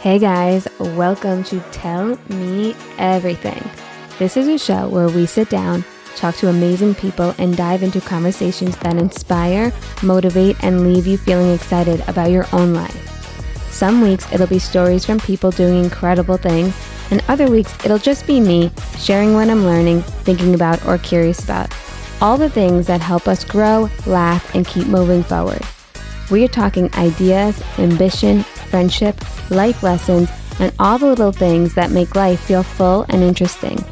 Hey guys, welcome to Tell Me Everything. This is a show where we sit down, talk to amazing people, and dive into conversations that inspire, motivate, and leave you feeling excited about your own life. Some weeks it'll be stories from people doing incredible things, and other weeks it'll just be me sharing what I'm learning, thinking about, or curious about. All the things that help us grow, laugh, and keep moving forward. We are talking ideas, ambition, friendship, life lessons, and all the little things that make life feel full and interesting.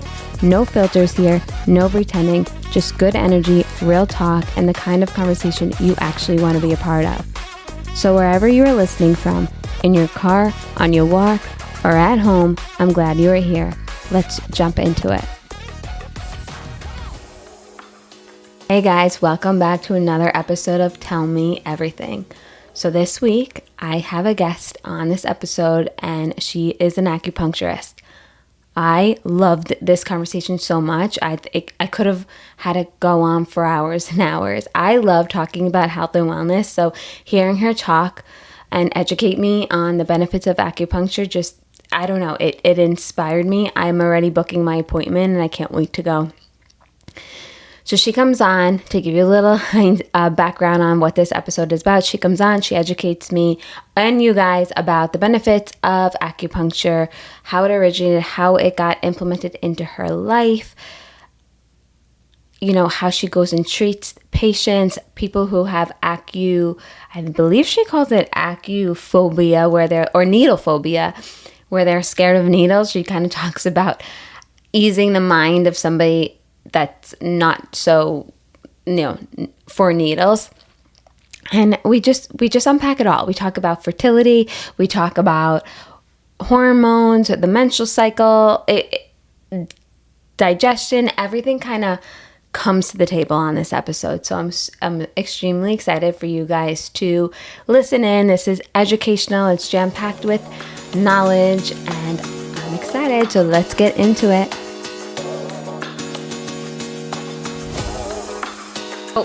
No filters here, no pretending, just good energy, real talk, and the kind of conversation you actually want to be a part of. So wherever you are listening from, in your car, on your walk, or at home, I'm glad you are here. Let's jump into it. Hey guys, welcome back to another episode of Tell Me Everything. So this week, I have a guest on this episode, and she is an acupuncturist. I loved this conversation so much. I could have had it go on for hours and hours. I love talking about health and wellness, so hearing her talk and educate me on the benefits of acupuncture just, I don't know, it inspired me. I'm already booking my appointment, and I can't wait to go. So she comes on to give you a little background on what this episode is about. She comes on, she educates me and you guys about the benefits of acupuncture, how it originated, how it got implemented into her life, you know, how she goes and treats patients, people who have I believe she calls it acuphobia, or needle phobia, where they're scared of needles. She kind of talks about easing the mind of somebody that's not so, for needles. And we just unpack it all. We talk about fertility. We talk about hormones, the menstrual cycle, digestion. Everything kind of comes to the table on this episode. So I'm extremely excited for you guys to listen in. This is educational. It's jam-packed with knowledge, and I'm excited. So let's get into it.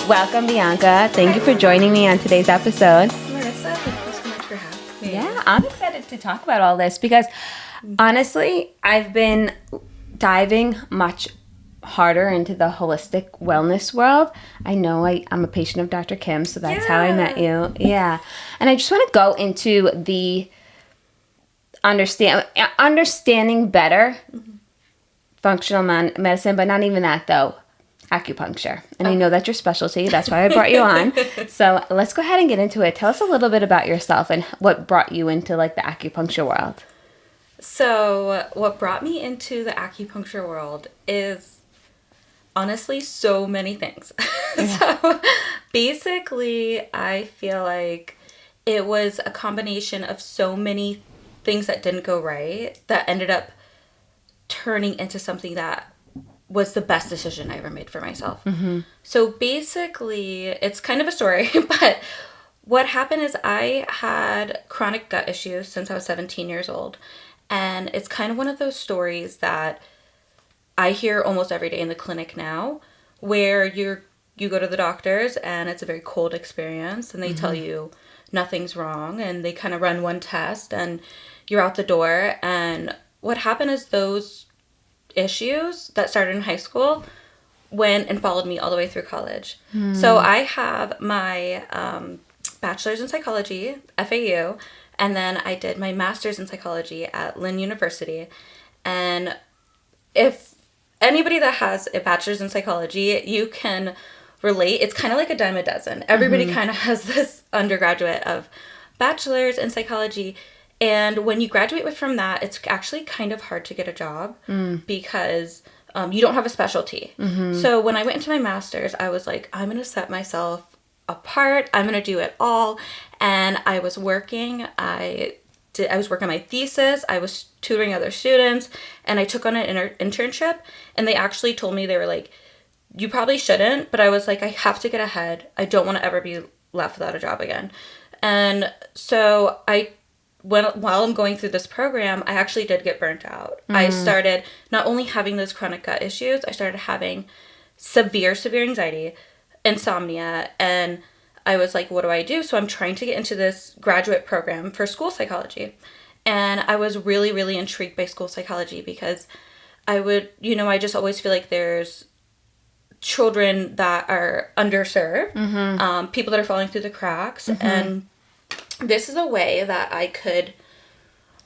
Welcome, Bianca. Thank you for joining me on today's episode. Marissa, thank you so much for having me. Yeah, I'm excited to talk about all this because honestly, I've been diving much harder into the holistic wellness world. I know I'm a patient of Dr. Kim, so that's how I met you. Yeah. And I just want to go into the understanding better functional medicine, but not even that though. Acupuncture. And I know that's your specialty. That's why I brought you on. So let's go ahead and get into it. Tell us a little bit about yourself and what brought you into the acupuncture world. So what brought me into the acupuncture world is honestly so many things. Yeah. So basically, I feel like it was a combination of so many things that didn't go right that ended up turning into something that was the best decision I ever made for myself. Mm-hmm. So basically, it's kind of a story, but what happened is I had chronic gut issues since I was 17 years old. And it's kind of one of those stories that I hear almost every day in the clinic now, where you go to the doctors and it's a very cold experience and they tell you nothing's wrong and they kind of run one test and you're out the door. And what happened is those issues that started in high school went and followed me all the way through college. So I have my bachelor's in psychology, FAU, and then I did my master's in psychology at Lynn University. And if anybody that has a bachelor's in psychology, you can relate. It's kind of like a dime a dozen. Everybody kind of has this undergraduate of bachelor's in psychology. And when you graduate from that, it's actually kind of hard to get a job because you don't have a specialty. Mm-hmm. So when I went into my master's, I was like, I'm going to set myself apart. I'm going to do it all. And I was working. I was working on my thesis. I was tutoring other students. And I took on an internship. And they actually told me, they were like, you probably shouldn't. But I was like, I have to get ahead. I don't want to ever be left without a job again. And so while I'm going through this program, I actually did get burnt out. I started not only having those chronic gut issues, I started having severe anxiety, insomnia, and I was like, what do I do? So I'm trying to get into this graduate program for school psychology. And I was really, really intrigued by school psychology because I just always feel like there's children that are underserved, people that are falling through the cracks. And this is a way that I could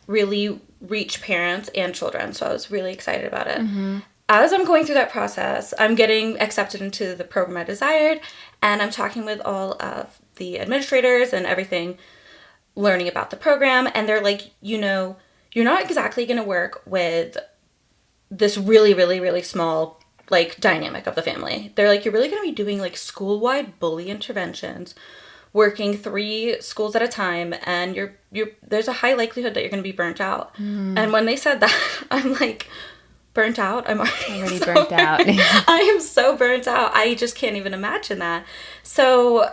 really reach parents and children. So I was really excited about it. As I'm going through that process, I'm getting accepted into the program I desired, and I'm talking with all of the administrators and everything, learning about the program. And they're like, you're not exactly going to work with this really, really, really small, like, dynamic of the family. They're like, you're really going to be doing, like, school-wide bully interventions, working 3 schools at a time, and there's a high likelihood that you're going to be burnt out. And when they said that, I'm like, burnt out? I'm already so burnt out. I am so burnt out. I just can't even imagine that. So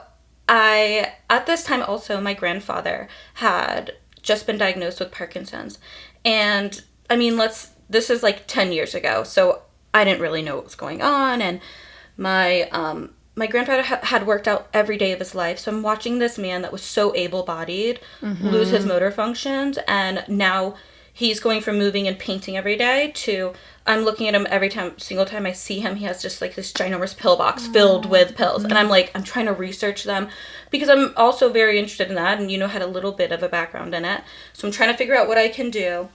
at this time also, my grandfather had just been diagnosed with Parkinson's. And I mean, this is like 10 years ago, so I didn't really know what was going on. And my grandfather had worked out every day of his life. So I'm watching this man that was so able-bodied lose his motor functions. And now he's going from moving and painting every day to I'm looking at him single time I see him, he has just like this ginormous pill box filled with pills. And I'm like, I'm trying to research them because I'm also very interested in that and, had a little bit of a background in it. So I'm trying to figure out what I can do.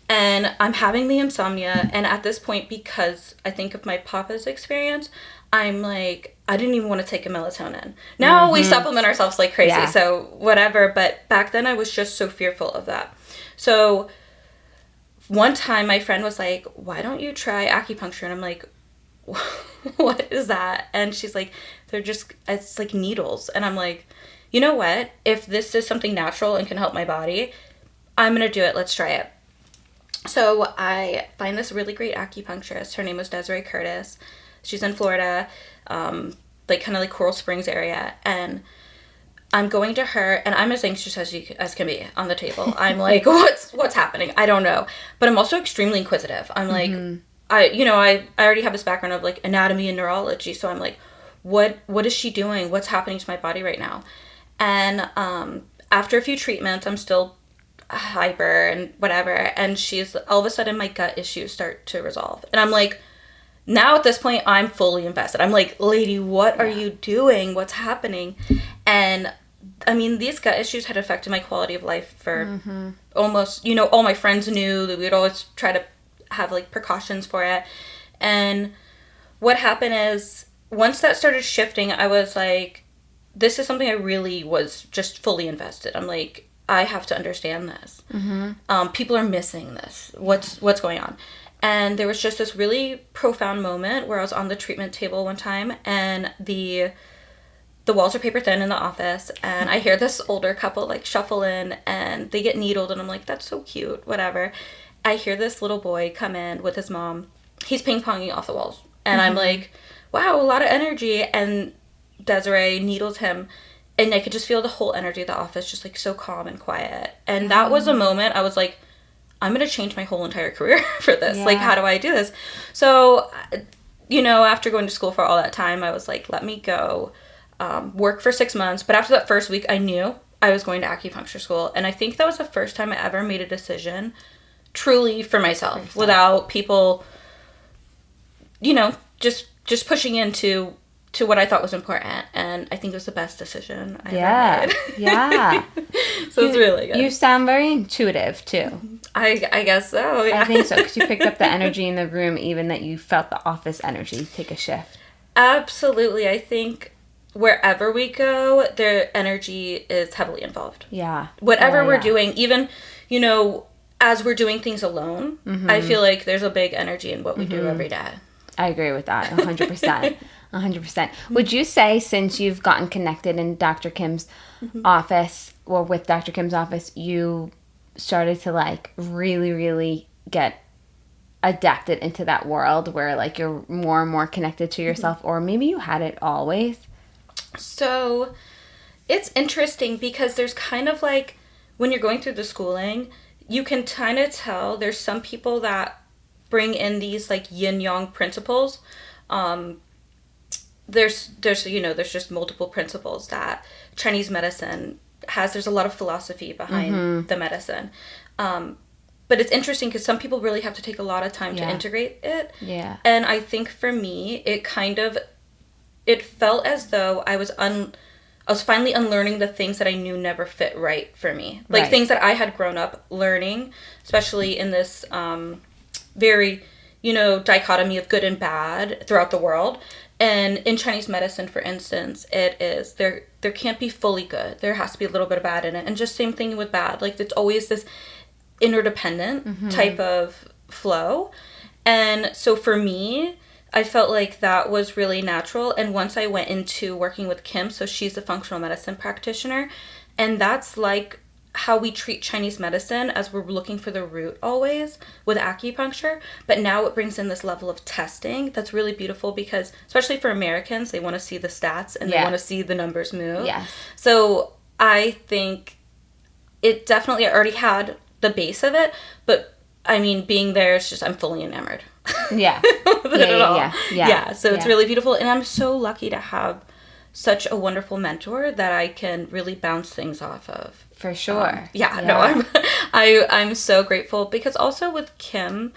And I'm having the insomnia. And at this point, because I think of my papa's experience, I'm like, I didn't even want to take a melatonin. Now we supplement ourselves like crazy. So whatever. But back then I was just so fearful of that. So one time my friend was like, why don't you try acupuncture? And I'm like, what is that? And she's like, it's like needles. And I'm like, you know what? If this is something natural and can help my body, I'm going to do it. Let's try it. So I find this really great acupuncturist. Her name was Desiree Curtis. She's in Florida, like kind of like Coral Springs area. And I'm going to her, and I'm as anxious as can be on the table. I'm like, what's happening? I don't know. But I'm also extremely inquisitive. I'm like, I already have this background of like anatomy and neurology. So I'm like, what is she doing? What's happening to my body right now? And after a few treatments, I'm still hyper and whatever. And she's all of a sudden my gut issues start to resolve. And I'm like, now at this point, I'm fully invested. I'm like, lady, what are you doing? What's happening? And I mean, these gut issues had affected my quality of life for almost, all my friends knew that we'd always try to have like precautions for it. And what happened is once that started shifting, I was like, this is something I really was just fully invested. I'm like, I have to understand this. People are missing this. What's going on? And there was just this really profound moment where I was on the treatment table one time, and the walls are paper thin in the office, and I hear this older couple like shuffle in, and they get needled, and I'm like, that's so cute, whatever. I hear this little boy come in with his mom. He's ping-ponging off the walls, and I'm like, wow, a lot of energy. And Desiree needles him, and I could just feel the whole energy of the office just like so calm and quiet. And that was a moment I was like, I'm going to change my whole entire career for this. Like, how do I do this? So, after going to school for all that time, I was like, let me go work for 6 months. But after that first week, I knew I was going to acupuncture school. And I think that was the first time I ever made a decision truly for myself without people, just pushing into what I thought was important. And I think it was the best decision I ever made. Yeah. So it's really good. You sound very intuitive, too. I guess so, yeah. I think so, because you picked up the energy in the room, even that you felt the office energy take a shift. Absolutely. I think wherever we go, their energy is heavily involved. Yeah. Whatever we're doing, even, as we're doing things alone, I feel like there's a big energy in what we do every day. I agree with that, 100%. 100%. Would you say, since you've gotten connected in Dr. Kim's office, or with Dr. Kim's office, you started to like really, really get adapted into that world where like you're more and more connected to yourself, or maybe you had it always? So it's interesting because there's kind of like, when you're going through the schooling, you can kind of tell there's some people that bring in these like yin-yang principles. There's just multiple principles that Chinese medicine there's a lot of philosophy behind the medicine. But it's interesting because some people really have to take a lot of time to integrate it. Yeah. And I think for me, it felt as though I was finally unlearning the things that I knew never fit right for me. Like things that I had grown up learning, especially in this very, dichotomy of good and bad throughout the world. And in Chinese medicine, for instance, it is, there can't be fully good. There has to be a little bit of bad in it. And just same thing with bad. Like, it's always this interdependent type of flow. And so for me, I felt like that was really natural. And once I went into working with Kim, so she's a functional medicine practitioner, and that's like how we treat Chinese medicine, as we're looking for the root always with acupuncture. But now it brings in this level of testing that's really beautiful, because especially for Americans, they want to see the stats and they want to see the numbers move. Yes. So I think it definitely already had the base of it, but I mean, being there, it's just, I'm fully enamored. Yeah. Yeah. So it's really beautiful. And I'm so lucky to have such a wonderful mentor that I can really bounce things off of. For sure. I'm so grateful, because also with Kim,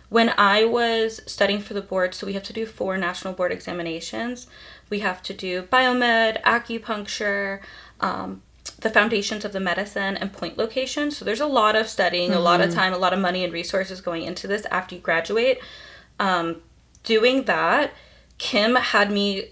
when I was studying for the board, so we have to do 4 national board examinations. We have to do biomed, acupuncture, the foundations of the medicine, and point location. So there's a lot of studying, a lot of time, a lot of money and resources going into this after you graduate. Doing that, Kim had me,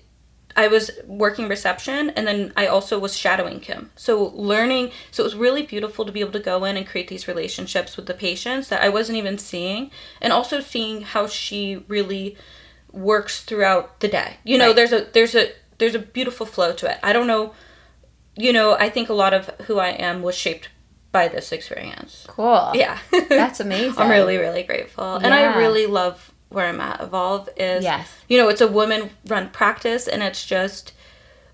I was working reception, and then I also was shadowing Kim. So learning, so it was really beautiful to be able to go in and create these relationships with the patients that I wasn't even seeing, and also seeing how she really works throughout the day. There's a beautiful flow to it. I don't know, I think a lot of who I am was shaped by this experience. Cool. Yeah. That's amazing. I'm really, really grateful. And I really love where I'm at. Evolve is, it's a woman-run practice, and it's just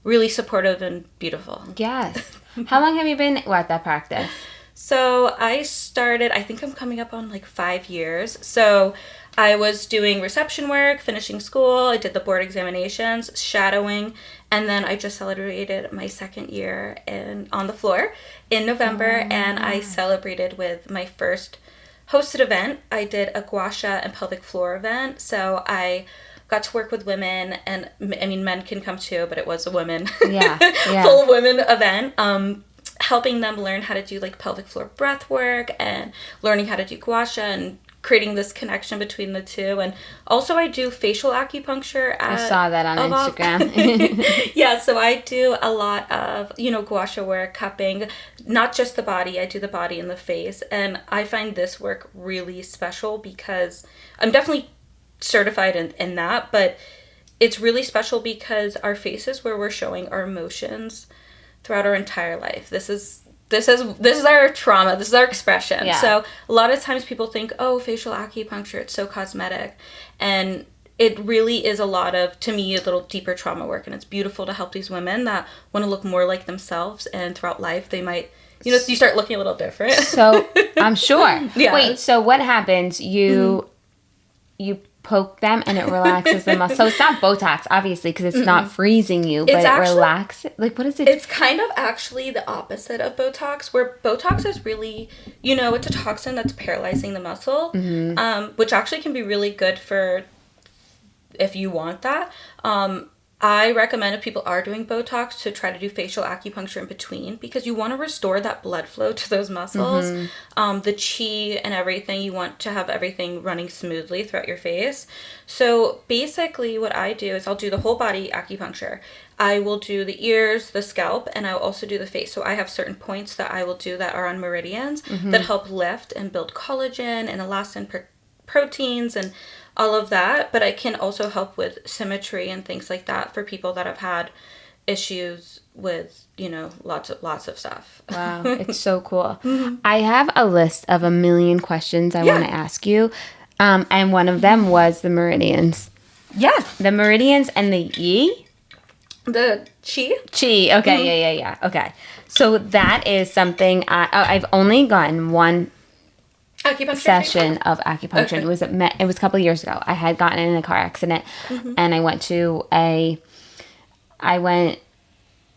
really supportive and beautiful. Yes. How long have you been at that practice? So I started, I think I'm coming up on like 5 years. So I was doing reception work, finishing school, I did the board examinations, shadowing, and then I just celebrated my 2nd year on the floor in November, and I celebrated with my first hosted event. I did a gua sha and pelvic floor event, so I got to work with women, and I mean, men can come too, but it was a women, full women event, helping them learn how to do like pelvic floor breath work and learning how to do gua sha and creating this connection between the two. And also I do facial acupuncture. I saw that on Instagram. Yeah, so I do a lot of, gua sha work, cupping, not just the body. I do the body and the face. And I find this work really special, because I'm definitely certified in that, but it's really special because our face is where we're showing our emotions throughout our entire life. This is our trauma. This is our expression. Yeah. So a lot of times people think, oh, facial acupuncture, it's so cosmetic. And it really is a lot of, to me, a little deeper trauma work. And it's beautiful to help these women that want to look more like themselves. And throughout life, they might, you start looking a little different. So I'm sure. Yeah. Wait, so what happens? You poke them and it relaxes the muscle. So it's not Botox, obviously, because it's not freezing you, but it relaxes. Like, what is it? It's kind of actually the opposite of Botox, where Botox is really, it's a toxin that's paralyzing the muscle, which actually can be really good for if you want that. I recommend, if people are doing Botox, to try to do facial acupuncture in between, because you want to restore that blood flow to those muscles, the chi and everything. You want to have everything running smoothly throughout your face. So basically what I do is I'll do the whole body acupuncture. I will do the ears, the scalp, and I'll also do the face. So I have certain points that I will do that are on meridians that help lift and build collagen and elastin proteins and all of that, but I can also help with symmetry and things like that for people that have had issues with, lots of stuff. Wow, it's so cool. I have a list of 1 million questions I want to ask you, and one of them was the meridians. Yeah. The meridians and the yi? The chi? Chi, okay, yeah. Okay, so that is something, I've only gotten one session of acupuncture. Okay. It was a couple of years ago. I had gotten in a car accident, and I went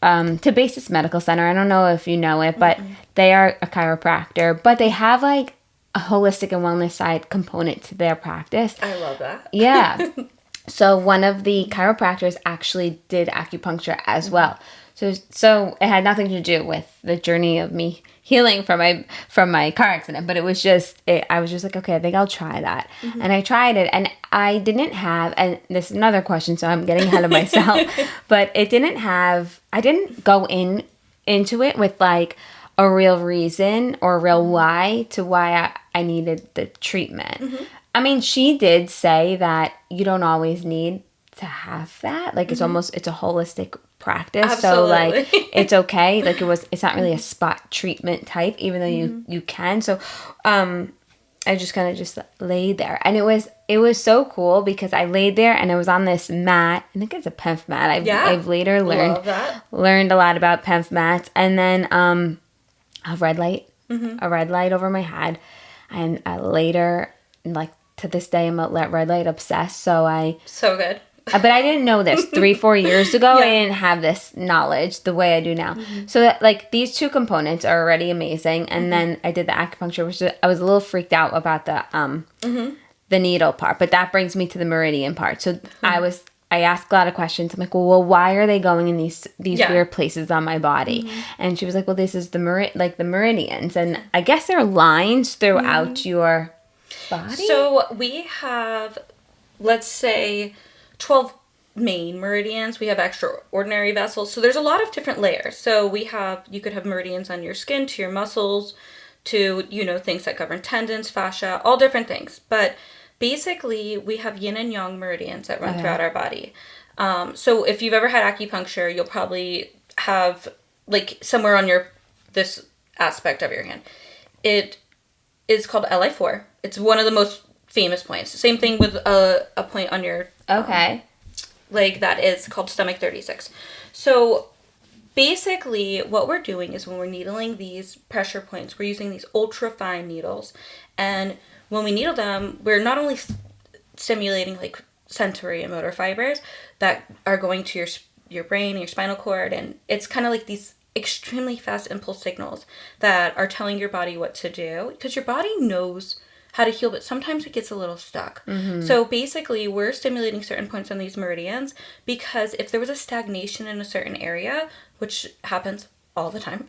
to Basis Medical Center. I don't know if you know it, but they are a chiropractor, but they have like a holistic and wellness side component to their practice. I love that. Yeah. So one of the chiropractors actually did acupuncture as well. So it had nothing to do with the journey of me healing from my car accident, but it was just I was just like, okay, I think I'll try that. And I tried it, and I didn't have, and this is another question, so I'm getting ahead of myself, but I didn't go into it with like a real reason or a real why to why I needed the treatment. I mean, she did say that you don't always need to have that. Like, it's a holistic practice. Absolutely. So, like, it's okay. Like, it's not really a spot treatment type, even though you can. So, I just kind of just laid there. And it was so cool because I laid there and I was on this mat. I think it's a PEMF mat. I've later learned a lot about PEMF mats. And then a red light over my head. And later, like, to this day, I'm a red light obsessed. So good. But I didn't know this 3-4 years ago. I didn't have this knowledge the way I do now. So that, like, these two components are already amazing. And then I did the acupuncture, which I was a little freaked out about the needle part. But that brings me to the meridian part. So I asked a lot of questions. I'm like, well, why are they going in these weird places on my body? And she was like, well, this is the meridians, and I guess there are lines throughout your body. So we have, let's say, 12 main meridians. We have extraordinary vessels. So there's a lot of different layers. So you could have meridians on your skin, to your muscles, to, things that govern tendons, fascia, all different things. But basically, we have yin and yang meridians that run throughout our body. So if you've ever had acupuncture, you'll probably have, like, somewhere on this aspect of your hand. It is called LI4. It's one of the most famous points. Same thing with a point on your leg that is called stomach 36. So basically, what we're doing is when we're needling these pressure points, we're using these ultra fine needles, and when we needle them, we're not only stimulating like sensory and motor fibers that are going to your brain and your spinal cord, and it's kind of like these extremely fast impulse signals that are telling your body what to do, because your body knows how to heal, but sometimes it gets a little stuck. So basically, we're stimulating certain points on these meridians because if there was a stagnation in a certain area, which happens all the time.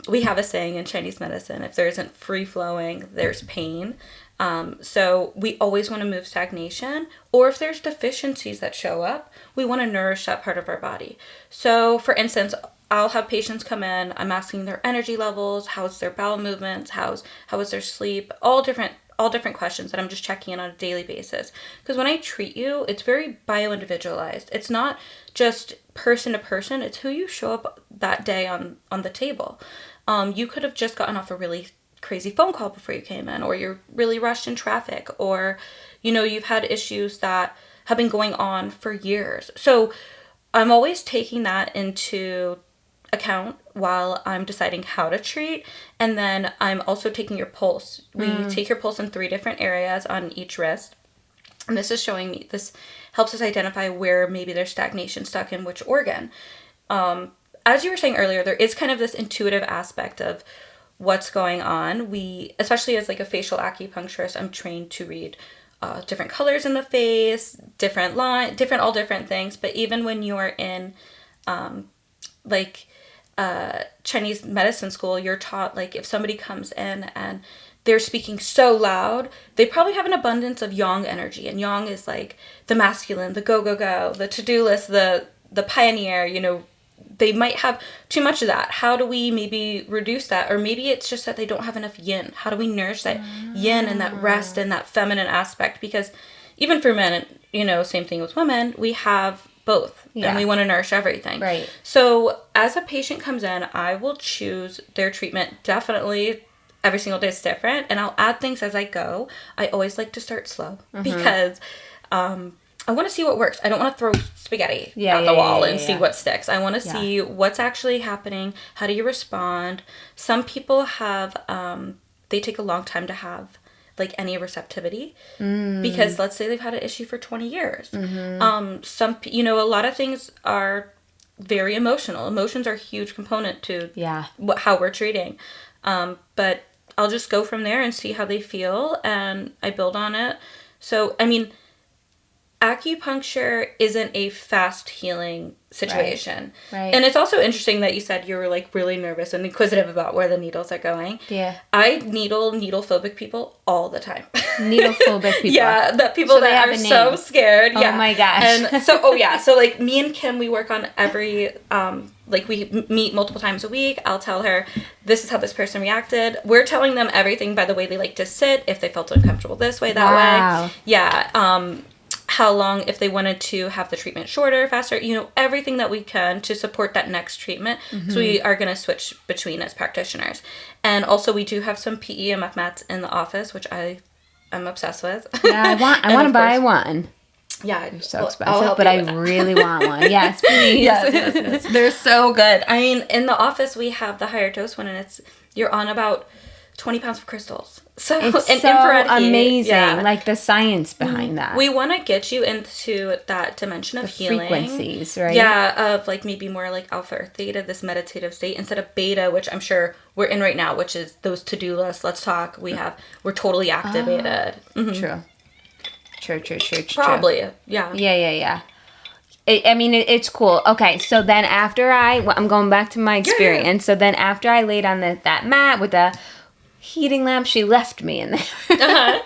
We have a saying in Chinese medicine, if there isn't free flowing, there's pain. So we always want to move stagnation, or if there's deficiencies that show up, we want to nourish that part of our body. So for instance, I'll have patients come in, I'm asking their energy levels, how's their bowel movements, how is their sleep, all different questions that I'm just checking in on a daily basis. Because when I treat you, it's very bio-individualized. It's not just person to person, it's who you show up that day on the table. You could have just gotten off a really crazy phone call before you came in, or you're really rushed in traffic, or, you've had issues that have been going on for years. So I'm always taking that into account while I'm deciding how to treat. And then I'm also taking your pulse. We take your pulse in 3 different areas on each wrist. And this helps us identify where maybe there's stagnation stuck in which organ. As you were saying earlier, there is kind of this intuitive aspect of what's going on. Especially as like a facial acupuncturist, I'm trained to read different colors in the face, different different things. But even when you're in Chinese medicine school, you're taught, like, if somebody comes in and they're speaking so loud, they probably have an abundance of yang energy. And yang is like the masculine, the go, the to-do list, the pioneer, they might have too much of that. How do we maybe reduce that? Or maybe it's just that they don't have enough yin. How do we nourish that yin and that rest and that feminine aspect? Because even for men, same thing with women, we have both, and we want to nourish everything. Right. So as a patient comes in, I will choose their treatment. Definitely every single day is different, and I'll add things as I go. I always like to start slow because I want to see what works. I don't want to throw spaghetti at the wall and see what sticks. I want to see what's actually happening. How do you respond? Some people have, they take a long time to have like any receptivity because let's say they've had an issue for 20 years. A lot of things are very emotional. Emotions are a huge component to Yeah. how we're treating. But I'll just go from there and see how they feel, and I build on it. So, I mean, acupuncture isn't a fast healing situation. Right. And it's also interesting that you said you were like really nervous and inquisitive about where the needles are going. Yeah. I needle phobic people all the time. Needle phobic people. Yeah, that people So they that have are a so name. scared. Oh Yeah. my gosh. And so like me and Kim, we work on every like we meet multiple times a week. I'll tell her this is how this person reacted. We're telling them everything by the way they like to sit, if they felt uncomfortable this way, that way. Yeah. How long, if they wanted to have the treatment shorter, faster, everything that we can to support that next treatment. Mm-hmm. So we are going to switch between as practitioners. And also we do have some PEMF mats in the office, which I'm obsessed with. Yeah, I want to buy one. Yeah. They're so expensive, but I really want one. Yes, please. Yes. They're so good. I mean, in the office we have the higher dose one, and you're on about 20 pounds of crystals. So it's and so infrared heat, amazing, yeah. like the science behind that. We want to get you into that dimension of healing. Frequencies, right? Yeah, of like maybe more like alpha or theta, this meditative state, instead of beta, which I'm sure we're in right now, which is those to-do lists. Let's talk. We're totally activated. Mm-hmm. True. Probably, yeah. Yeah. It's cool. Okay, so then after I'm going back to my experience. Yeah. So then after I laid on that mat with the heating lamp, she left me in there. Uh-huh.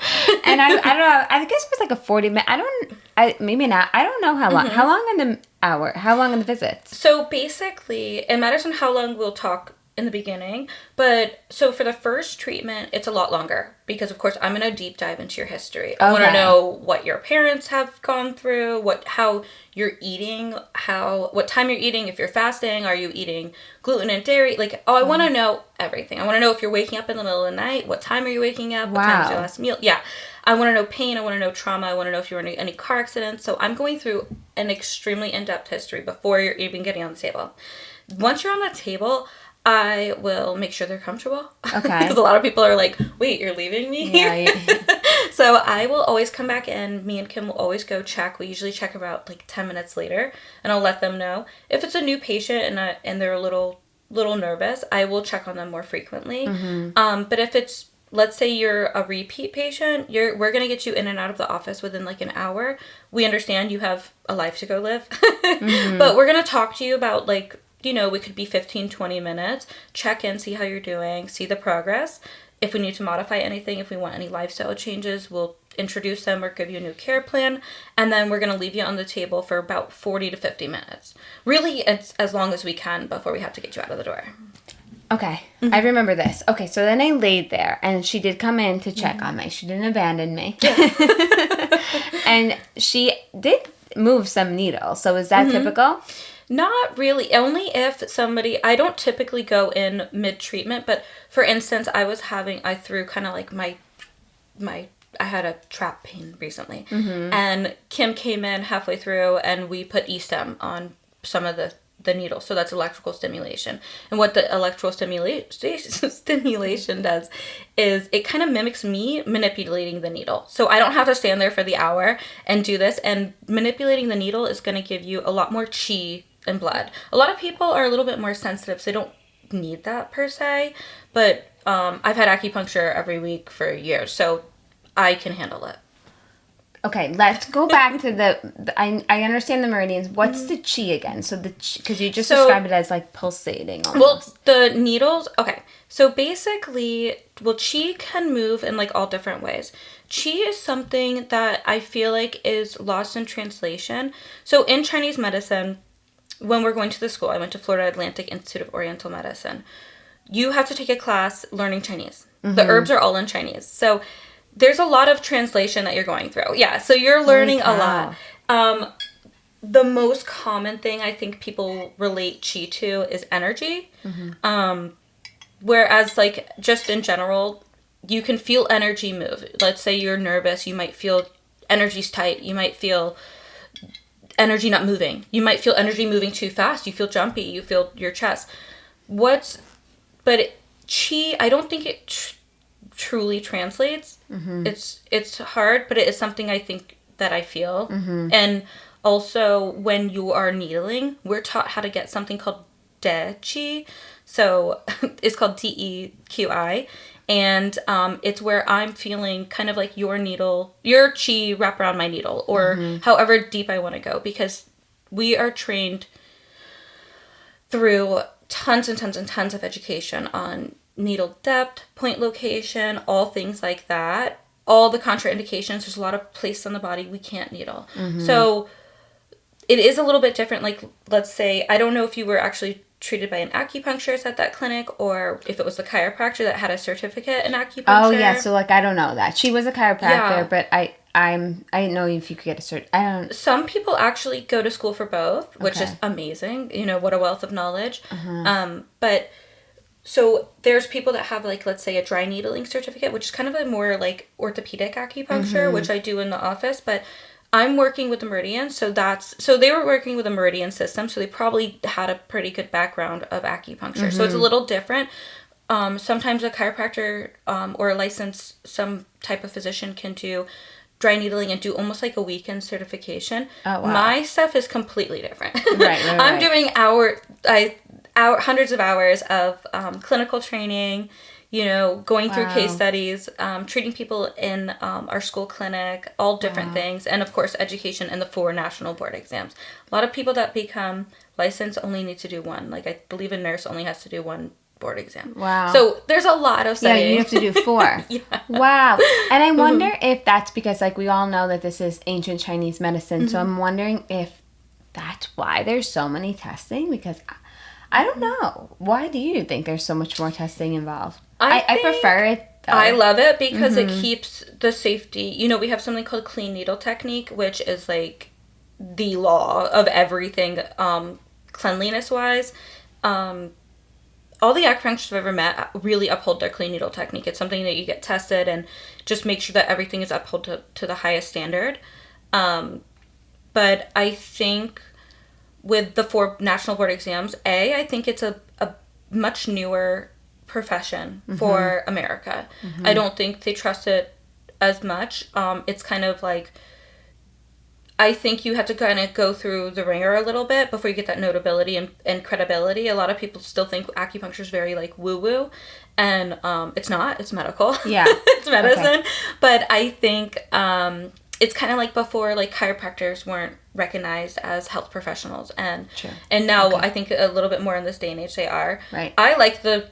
And I don't know, I guess it was like a 40-minute, maybe not, I don't know how long. Mm-hmm. How long in the hour? How long in the visits? So basically, it matters on how long we'll talk in the beginning, but so for the first treatment, it's a lot longer because of course I'm going to deep dive into your history. I want to know what your parents have gone through, how you're eating, what time you're eating, if you're fasting, are you eating gluten and dairy? Like, I want to know everything. I want to know if you're waking up in the middle of the night, what time are you waking up, what time is your last meal? Yeah. I want to know pain, I want to know trauma, I want to know if you were in any car accidents. So I'm going through an extremely in-depth history before you're even getting on the table. Once you're on the table, I will make sure they're comfortable. Okay. Because a lot of people are like, wait, you're leaving me here? Yeah. So I will always come back in. Me and Kim will always go check. We usually check about like 10 minutes later, and I'll let them know. If it's a new patient and they're a little nervous, I will check on them more frequently. Mm-hmm. But if it's, let's say you're a repeat patient, we're going to get you in and out of the office within like an hour. We understand you have a life to go live. Mm-hmm. But we're going to talk to you about like, it could be 15, 20 minutes, check in, see how you're doing, see the progress. If we need to modify anything, if we want any lifestyle changes, we'll introduce them or give you a new care plan. And then we're going to leave you on the table for about 40 to 50 minutes. Really, it's as long as we can before we have to get you out of the door. Okay. Mm-hmm. I remember this. Okay, so then I laid there, and she did come in to check on me. She didn't abandon me. And she did move some needles. So is that typical? Not really. Only if I don't typically go in mid-treatment, but for instance, I threw kind of like I had a trap pain recently. Mm-hmm. And Kim came in halfway through and we put E-stem on some of the needles. So that's electrical stimulation. And what the electrical stimulation does is it kind of mimics me manipulating the needle. So I don't have to stand there for the hour and do this. And manipulating the needle is going to give you a lot more chi and blood. A lot of people are a little bit more sensitive, so they don't need that per se, but I've had acupuncture every week for years, so I can handle it. Okay, let's go back to I understand the meridians. What's the chi again? So because you just described it as like pulsating almost. Well, the needles, okay. So basically, chi can move in like all different ways. Chi is something that I feel like is lost in translation. So in Chinese medicine, when we're going to the school, I went to Florida Atlantic Institute of Oriental Medicine. You have to take a class learning Chinese. Mm-hmm. The herbs are all in Chinese. So there's a lot of translation that you're going through. Yeah, so you're learning a lot. The most common thing I think people relate chi to is energy. Mm-hmm. Whereas like just in general, you can feel energy move. Let's say you're nervous, you might feel energy's tight. You might feel energy not moving. You might feel energy moving too fast. You feel jumpy. You feel your chest. Chi, I don't think it truly translates. Mm-hmm. It's hard, but it is something I think that I feel. Mm-hmm. And Also, when you are needling, we're taught how to get something called Deqi. So it's called DEQI. And it's where I'm feeling kind of like your chi wrap around my needle, or however deep I want to go, because we are trained through tons and tons and tons of education on needle depth, point location, all things like that. All the contraindications, there's a lot of places on the body we can't needle. So it is a little bit different. Like, let's say, I don't know if you were actually treated by an acupuncturist at that clinic, or if it was the chiropractor that had a certificate in acupuncture. Oh, yeah. So, like, I don't know that. She was a chiropractor, but I didn't know if you could get a cert. I don't. Some people actually go to school for both, which is amazing. You know, what a wealth of knowledge. But so there's people that have, like, let's say a dry needling certificate, which is kind of a more like orthopedic acupuncture, which I do in the office, but I'm working with the Meridian, so they were working with a Meridian system, so they probably had a pretty good background of acupuncture. So it's a little different. Sometimes a chiropractor or a licensed, some type of physician can do dry needling and do almost like a weekend certification. Oh, wow. My stuff is completely different. Right. I'm doing hundreds of hours of clinical training, you know, going through case studies, treating people in our school clinic, all different things. And of course, education and the 4 national board exams. A lot of people that become licensed only need to do one. Like, I believe a nurse only has to do one board exam. Wow. So there's a lot of studying. Yeah, you have to do 4. Yeah. Wow. And I wonder if that's because, like, we all know that this is ancient Chinese medicine. So I'm wondering if that's why there's so many testing, because I don't know. Why do you think there's so much more testing involved? I prefer it, though. I love it because it keeps the safety. You know, we have something called clean needle technique, which is like the law of everything cleanliness-wise. All the acupuncturists I've ever met really uphold their clean needle technique. It's something that you get tested and just make sure that everything is upheld to the highest standard. But I think with the 4 national board exams, I think it's a much newer profession for America. I don't think they trust it as much. It's kind of like, I think you have to kind of go through the ringer a little bit before you get that notability and credibility. A lot of people still think acupuncture is very, like, woo-woo, and it's not. It's medical. Yeah. It's medicine. Okay. But I think it's kind of like before, like, chiropractors weren't recognized as health professionals, and now I think a little bit more in this day and age they are. Right. I like the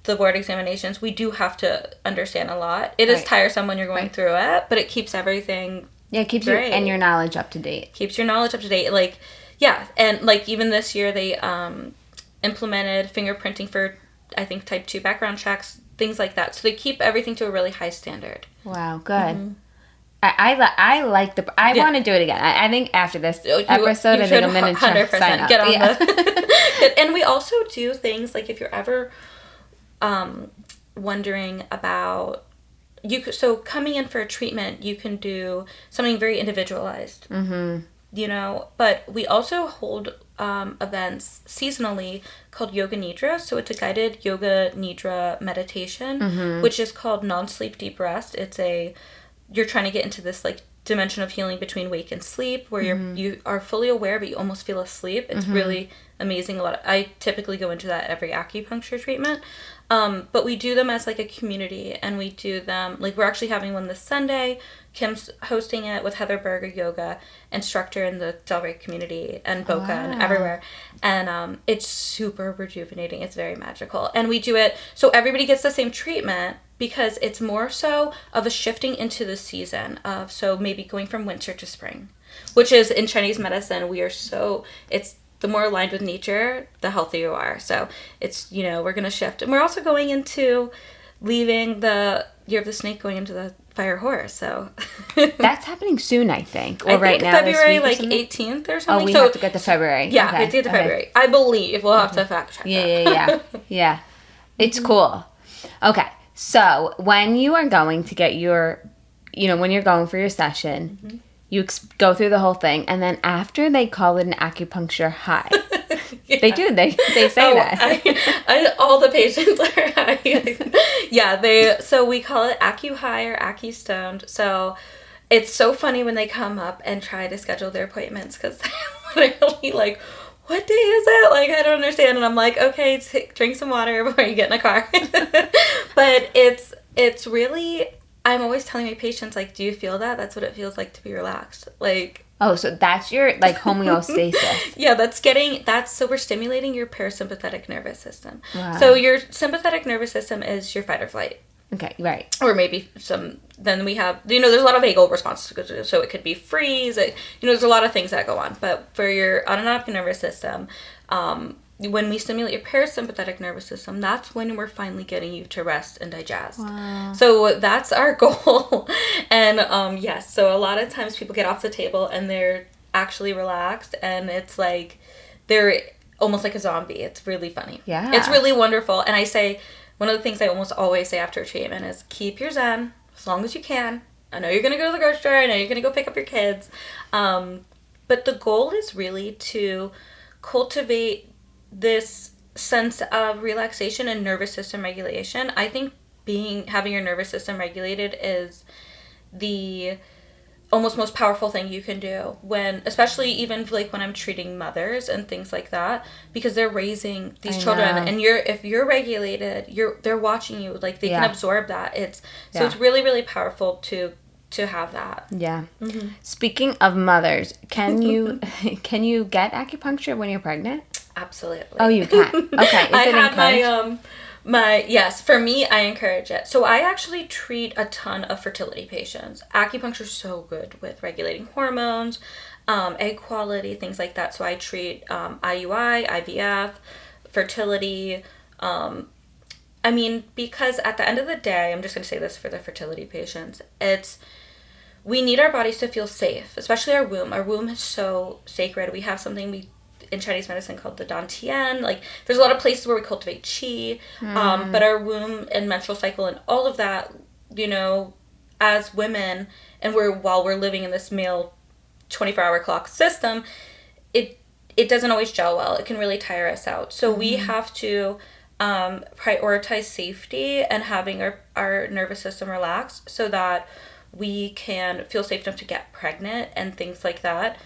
board examinations. We do have to understand a lot. It is tiresome when you're going through it, but it keeps everything. Yeah, it keeps your knowledge up to date. Keeps your knowledge up to date. Like, yeah, and like even this year they implemented fingerprinting for, I think, type 2 background checks, things like that. So they keep everything to a really high standard. Wow, good. I like I want to do it again. I think after this episode, I think I'm going to 100% sign up. Get on the. And we also do things like, if you're ever wondering about, so coming in for a treatment, you can do something very individualized. You know, but we also hold events seasonally called Yoga Nidra. So it's a guided Yoga Nidra meditation, which is called non-sleep deep rest. You're trying to get into this, like, dimension of healing between wake and sleep, where you are fully aware, but you almost feel asleep. It's really amazing. I typically go into that every acupuncture treatment. But we do them as, like, a community, and we do them, like, we're actually having one this Sunday. Kim's hosting it with Heather Berger, yoga instructor in the Delray community, and Boca and everywhere. And it's super rejuvenating. It's very magical. And we do it so everybody gets the same treatment, because it's more so of a shifting into the season of, so maybe going from winter to spring, which is, in Chinese medicine, it's the more aligned with nature, the healthier you are. So it's, you know, we're going to shift. And we're also going into leaving the year of the snake, going into the fire horse. So that's happening soon, I think. Or I right think now, February, like 18th or something. Oh, we have to get to February. Yeah, we have to get to February. I believe we'll have to fact check that. Yeah. It's cool. Okay. So when you are going to get when you're going for your session, you go through the whole thing, and then after they call it an acupuncture high. Yeah. They do. They say that. All the patients are high. Yeah, so we call it acu high or acu stoned. So it's so funny when they come up and try to schedule their appointments because they're literally like, what day is it? Like, I don't understand. And I'm like, okay, drink some water before you get in a car. But it's really, I'm always telling my patients, like, do you feel that? That's what it feels like to be relaxed. Like, oh, so that's your, like, homeostasis. Yeah, so we're stimulating your parasympathetic nervous system. Wow. So your sympathetic nervous system is your fight or flight. Okay, right. Or maybe then we have, there's a lot of vagal responses. So it could be freeze. There's a lot of things that go on. But for your autonomic nervous system, when we stimulate your parasympathetic nervous system, that's when we're finally getting you to rest and digest. Wow. So that's our goal. And yes, so a lot of times people get off the table and they're actually relaxed, and it's like they're almost like a zombie. It's really funny. Yeah. It's really wonderful. And I say, one of the things I almost always say after treatment is keep your zen as long as you can. I know you're going to go to the grocery store. I know you're going to go pick up your kids. But the goal is really to cultivate this sense of relaxation and nervous system regulation. I think having your nervous system regulated is the almost most powerful thing you can do especially even like when I'm treating mothers and things like that, because they're raising these children, and if you're regulated, they're watching you, like they can absorb that. It's really, really powerful to have that. Yeah. Mm-hmm. Speaking of mothers, can you get acupuncture when you're pregnant? Absolutely. Oh, you can. Okay. Is I it had yes, for me, I encourage it. So I actually treat a ton of fertility patients. Acupuncture is so good with regulating hormones, egg quality, things like that. So I treat IUI, IVF, fertility. Because at the end of the day, I'm just going to say this for the fertility patients, we need our bodies to feel safe, especially our womb. Our womb is so sacred. We have something in Chinese medicine called the dantian. Like, there's a lot of places where we cultivate qi, but our womb and menstrual cycle and all of that, as women, and while we're living in this male 24-hour clock system, it doesn't always gel well. It can really tire us out. So we have to prioritize safety and having our nervous system relaxed so that we can feel safe enough to get pregnant and things like that.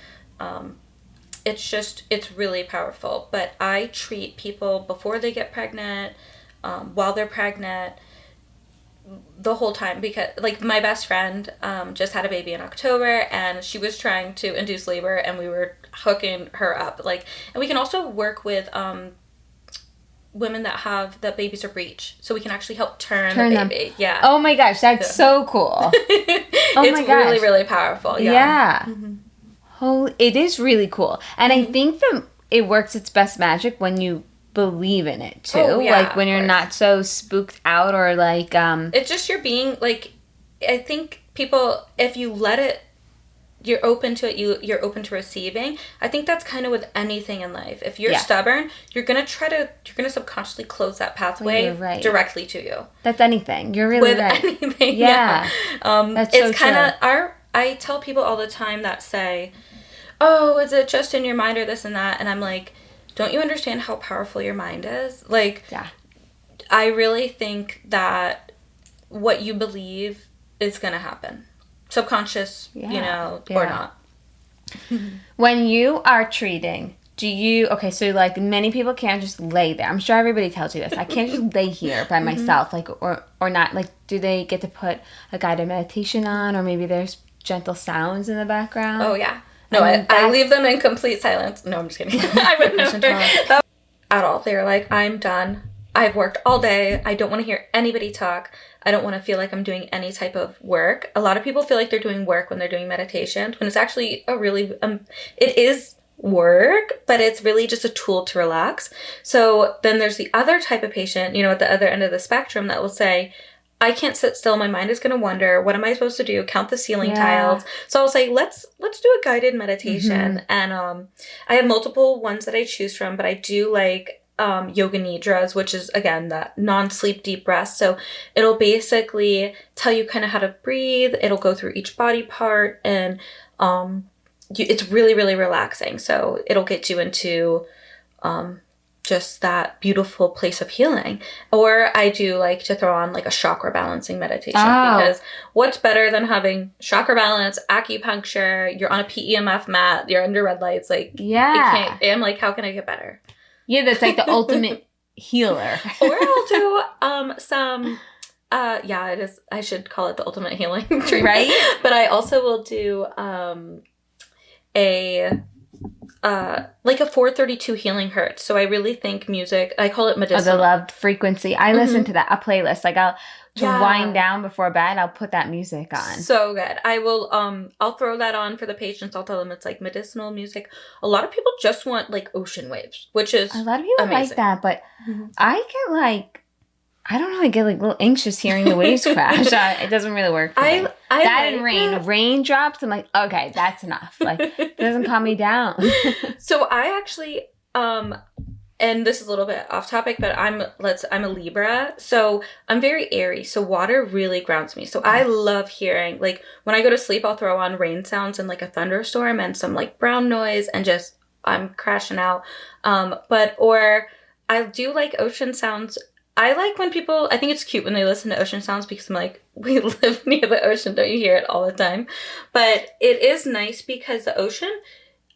It's really powerful. But I treat people before they get pregnant, while they're pregnant, the whole time, because like my best friend just had a baby in October, and she was trying to induce labor, and we were hooking her up. And we can also work with women that babies are breech, so we can actually help turn the baby. Them. Yeah. Oh my gosh, that's so cool. It's really, really powerful. Yeah. Mm-hmm. Oh, it is really cool. And I think it works its best magic when you believe in it too. Oh, yeah, like when you're not so spooked out, or like it's just you're being like, I think people, if you let it, you're open to it, you're open to receiving. I think that's kind of with anything in life. If you're stubborn, you're gonna subconsciously close that pathway directly to you. That's anything. You're really right. With anything. Yeah. That's it's kind of I tell people all the time that say, oh, is it just in your mind or this and that? And I'm like, don't you understand how powerful your mind is? Like, I really think that what you believe is going to happen. Subconscious, or not. When you are treating, so like many people can't just lay there. I'm sure everybody tells you this. I can't just lay here by myself, like, or not. Like, do they get to put a guided meditation on, or maybe there's gentle sounds in the background? Oh, yeah. No, I leave them in complete silence. No, I'm just kidding. I would never. At all. They're like, I'm done. I've worked all day. I don't want to hear anybody talk. I don't want to feel like I'm doing any type of work. A lot of people feel like they're doing work when they're doing meditation, when it's actually it is work, but it's really just a tool to relax. So then there's the other type of patient, at the other end of the spectrum, that will say, I can't sit still. My mind is going to wander. What am I supposed to do? Count the ceiling tiles. So I'll say, let's do a guided meditation. And I have multiple ones that I choose from, but I do like yoga nidras, which is, again, that non-sleep deep rest. So it'll basically tell you kind of how to breathe. It'll go through each body part, and it's really, really relaxing. So it'll get you into just that beautiful place of healing. Or I do like to throw on like a chakra balancing meditation, because what's better than having chakra balance, acupuncture, you're on a PEMF mat, you're under red lights, like, I'm like, how can I get better? Yeah, that's like the ultimate healer. Or I'll do some it is, I should call it the ultimate healing treatment. Right? But I also will do like a 432 healing hertz. So I really think music, I call it medicinal. Oh, the loved frequency. I listen to that, a playlist. Like wind down before bed, I'll put that music on. So good. I will, I'll throw that on for the patients. I'll tell them it's like medicinal music. A lot of people just want like ocean waves, which is a lot of people amazing. like that, but I get like, I don't know, I get like a little anxious hearing the waves crash. It doesn't really work for me. That and rain. Raindrops, I'm like, okay, that's enough. Like, it doesn't calm me down. So I actually, and this is a little bit off topic, but I'm a Libra, so I'm very airy. So water really grounds me. So I love hearing, like, when I go to sleep, I'll throw on rain sounds and like a thunderstorm and some like brown noise, and just, I'm crashing out. Or I do like ocean sounds. I like when people, I think it's cute when they listen to ocean sounds, because I'm like, we live near the ocean, don't you hear it all the time? But it is nice because the ocean,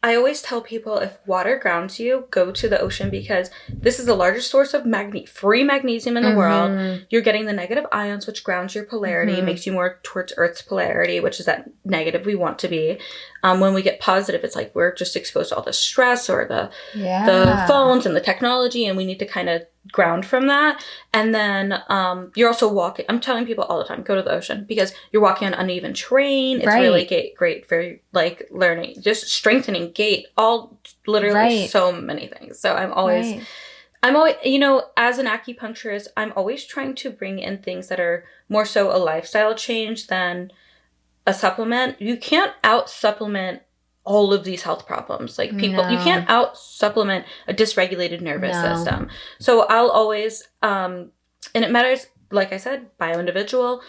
I always tell people, if water grounds you, go to the ocean, because this is the largest source of free magnesium in the world. You're getting the negative ions, which grounds your polarity, makes you more towards Earth's polarity, which is that negative we want to be. When we get positive, it's like we're just exposed to all the stress or the phones and the technology, and we need to kind of ground from that. And then you're also walking, I'm telling people all the time, go to the ocean, because you're walking on uneven terrain. It's really great for like learning, just strengthening gait, all literally so many things. So I'm always, you know, as an acupuncturist, I'm always trying to bring in things that are more so a lifestyle change than a supplement. You can't out supplement all of these health problems. Like, people, you can't out supplement a dysregulated nervous system. So I'll always, and it matters, like I said, bio-individual.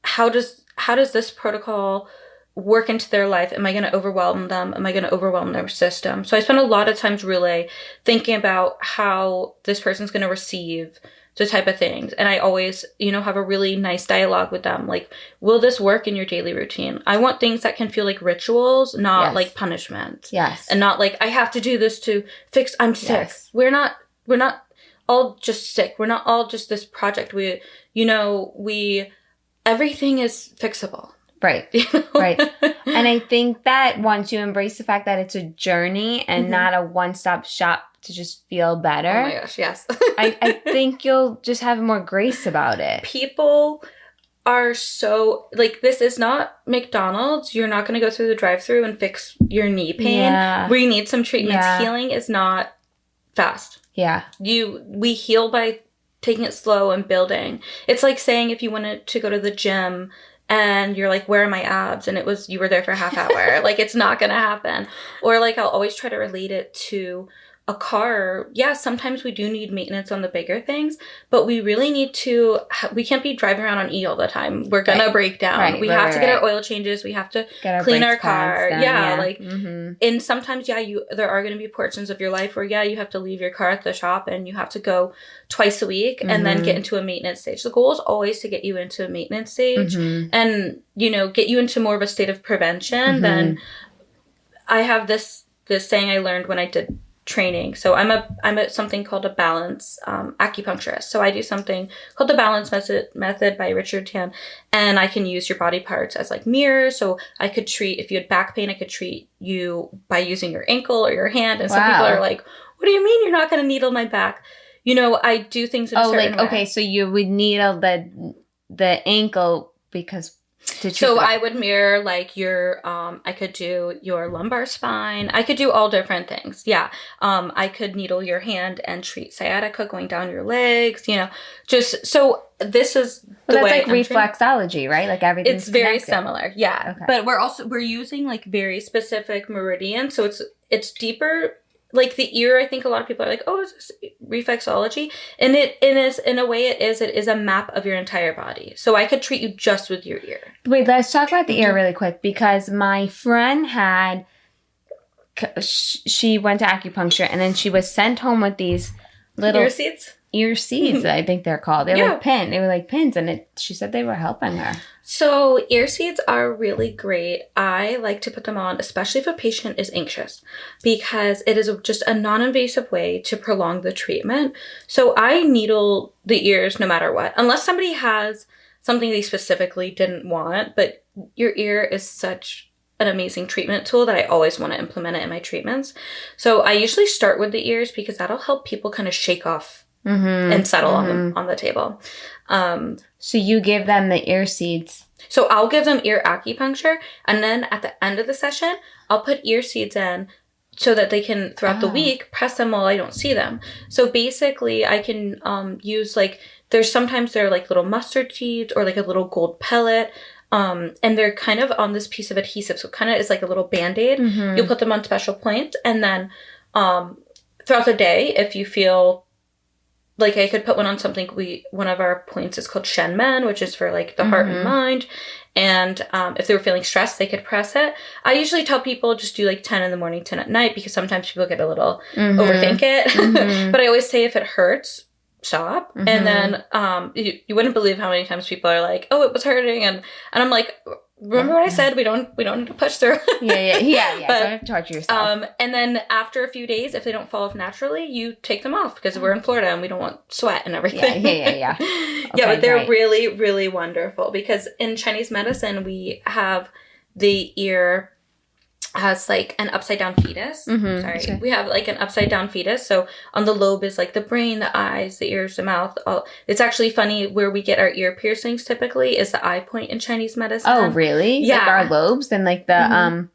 How does this protocol work into their life? Am I going to overwhelm them? Am I going to overwhelm their system? So I spend a lot of times really thinking about how this person's going to receive the type of things. And I always, you know, have a really nice dialogue with them. Like, will this work in your daily routine? I want things that can feel like rituals, not like punishment. Yes. And not like, I have to do this to fix, I'm sick. Yes. We're not all just sick. We're not all just this project. Everything is fixable. Right. You know? Right. And I think that once you embrace the fact that it's a journey and not a one-stop shop to just feel better. Oh my gosh, yes. I think you'll just have more grace about it. People are so, like, this is not McDonald's. You're not going to go through the drive-thru and fix your knee pain. Yeah. We need some treatments. Yeah. Healing is not fast. Yeah. We heal by taking it slow and building. It's like saying, if you wanted to go to the gym and you're like, where are my abs? And you were there for a half hour. Like, it's not going to happen. Or like, I'll always try to relate it to a car. Yeah, sometimes we do need maintenance on the bigger things, but we really need to, we can't be driving around on E all the time. We're going to break down. We have to get our oil changes. We have to clean our car. And sometimes, there are going to be portions of your life where, you have to leave your car at the shop and you have to go twice a week and then get into a maintenance stage. The goal is always to get you into a maintenance stage and, get you into more of a state of prevention. Then I have this saying I learned when I did training. So I'm a something called a balance acupuncturist. So I do something called the balance method by Richard Tan, and I can use your body parts as like mirrors. So I could treat, if you had back pain, I could treat you by using your ankle or your hand. And some people are like, what do you mean you're not going to needle my back? I do things in a certain way. Okay, so you would needle the ankle because so I would mirror like your, I could do your lumbar spine. I could do all different things. Yeah. I could needle your hand and treat sciatica going down your legs, just so this is the way. That's like reflexology, right? Like everything's It's very similar. Yeah. Okay. But we're using like very specific meridians. So it's deeper. Like the ear, I think a lot of people are like, oh, is this reflexology? And it is, in a way it is a map of your entire body. So I could treat you just with your ear. Wait, let's talk about the ear really quick, because my friend she went to acupuncture and then she was sent home with these little ear seeds. Ear seeds, I think they're called. They were like pins, and she said they were helping her. So ear seeds are really great. I like to put them on, especially if a patient is anxious, because it is just a non-invasive way to prolong the treatment. So I needle the ears no matter what, unless somebody has something they specifically didn't want. But your ear is such an amazing treatment tool that I always want to implement it in my treatments. So I usually start with the ears because that'll help people kind of shake off and settle on the table. So you give them the ear seeds. So I'll give them ear acupuncture, and then at the end of the session, I'll put ear seeds in so that they can, throughout the week, press them while I don't see them. So basically, I can use, like, sometimes they're like little mustard seeds or like a little gold pellet, and they're kind of on this piece of adhesive. So it kind of is like a little Band-Aid. You'll put them on special points, and then throughout the day, if you feel like I could put one on something. One of our points is called Shenmen, which is for like the heart and mind. And if they were feeling stressed, they could press it. I usually tell people just do like 10 in the morning, 10 at night, because sometimes people get a little overthink it. But I always say if it hurts, stop. And then you wouldn't believe how many times people are like, oh, it was hurting. And I'm like, remember what I said? We don't need to push through. Yeah. But, don't have to torture yourself. And then after a few days, if they don't fall off naturally, you take them off, because we're in Florida and we don't want sweat and everything. Yeah. Okay, yeah, but they're really, really wonderful, because in Chinese medicine, we have the ear has like an upside down fetus. Sorry. We have like an upside down fetus. So on the lobe is like the brain, the eyes, the ears, the mouth. It's actually funny, where we get our ear piercings typically is the eye point in Chinese medicine. Oh, really? Yeah. Like our lobes and like the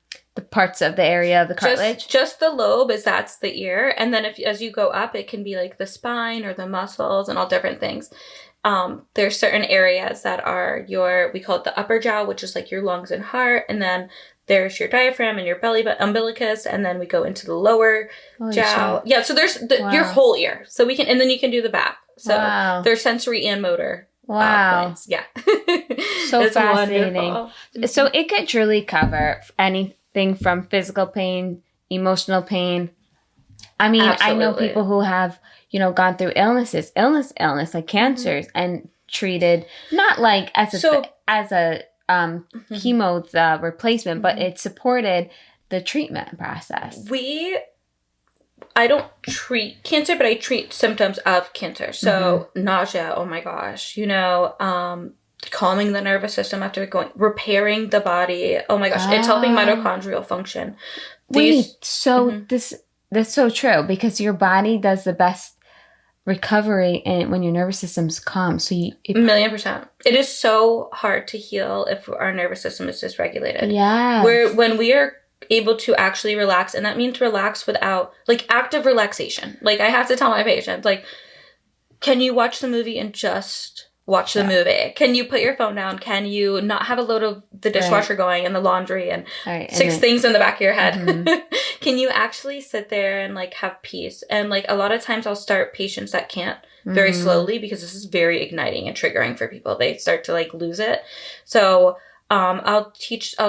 parts of the area of the cartilage? Just the lobe that's the ear. And then as you go up, it can be like the spine or the muscles and all different things. There's certain areas that are we call it the upper jaw, which is like your lungs and heart. And then there's your diaphragm and your belly umbilicus, and then we go into the lower jaw. Shit. Yeah, so there's your whole ear. So and then you can do the back. So there's sensory and motor. Points. Yeah. So it's fascinating. Wonderful. So it could truly cover anything from physical pain, emotional pain. I mean, absolutely. I know people who have, gone through illness, like cancers, and treated, not like as a chemo's replacement, but it supported the treatment process. I don't treat cancer, but I treat symptoms of cancer. So nausea, oh my gosh, calming the nervous system after repairing the body. Oh my gosh, it's helping mitochondrial function. That's so true, because your body does the best recovery and when your nervous system's calm. So 1,000,000%. It is so hard to heal if our nervous system is dysregulated. Yeah. When we are able to actually relax, and that means relax without like active relaxation. Like I have to tell my patients, like, can you watch the movie and just watch the movie? Can you put your phone down? Can you not have a load of the dishwasher going and the laundry and six things in the back of your head? Can you actually sit there and like have peace? And like a lot of times I'll start patients that can't very slowly, because this is very igniting and triggering for people. They start to like lose it. So I'll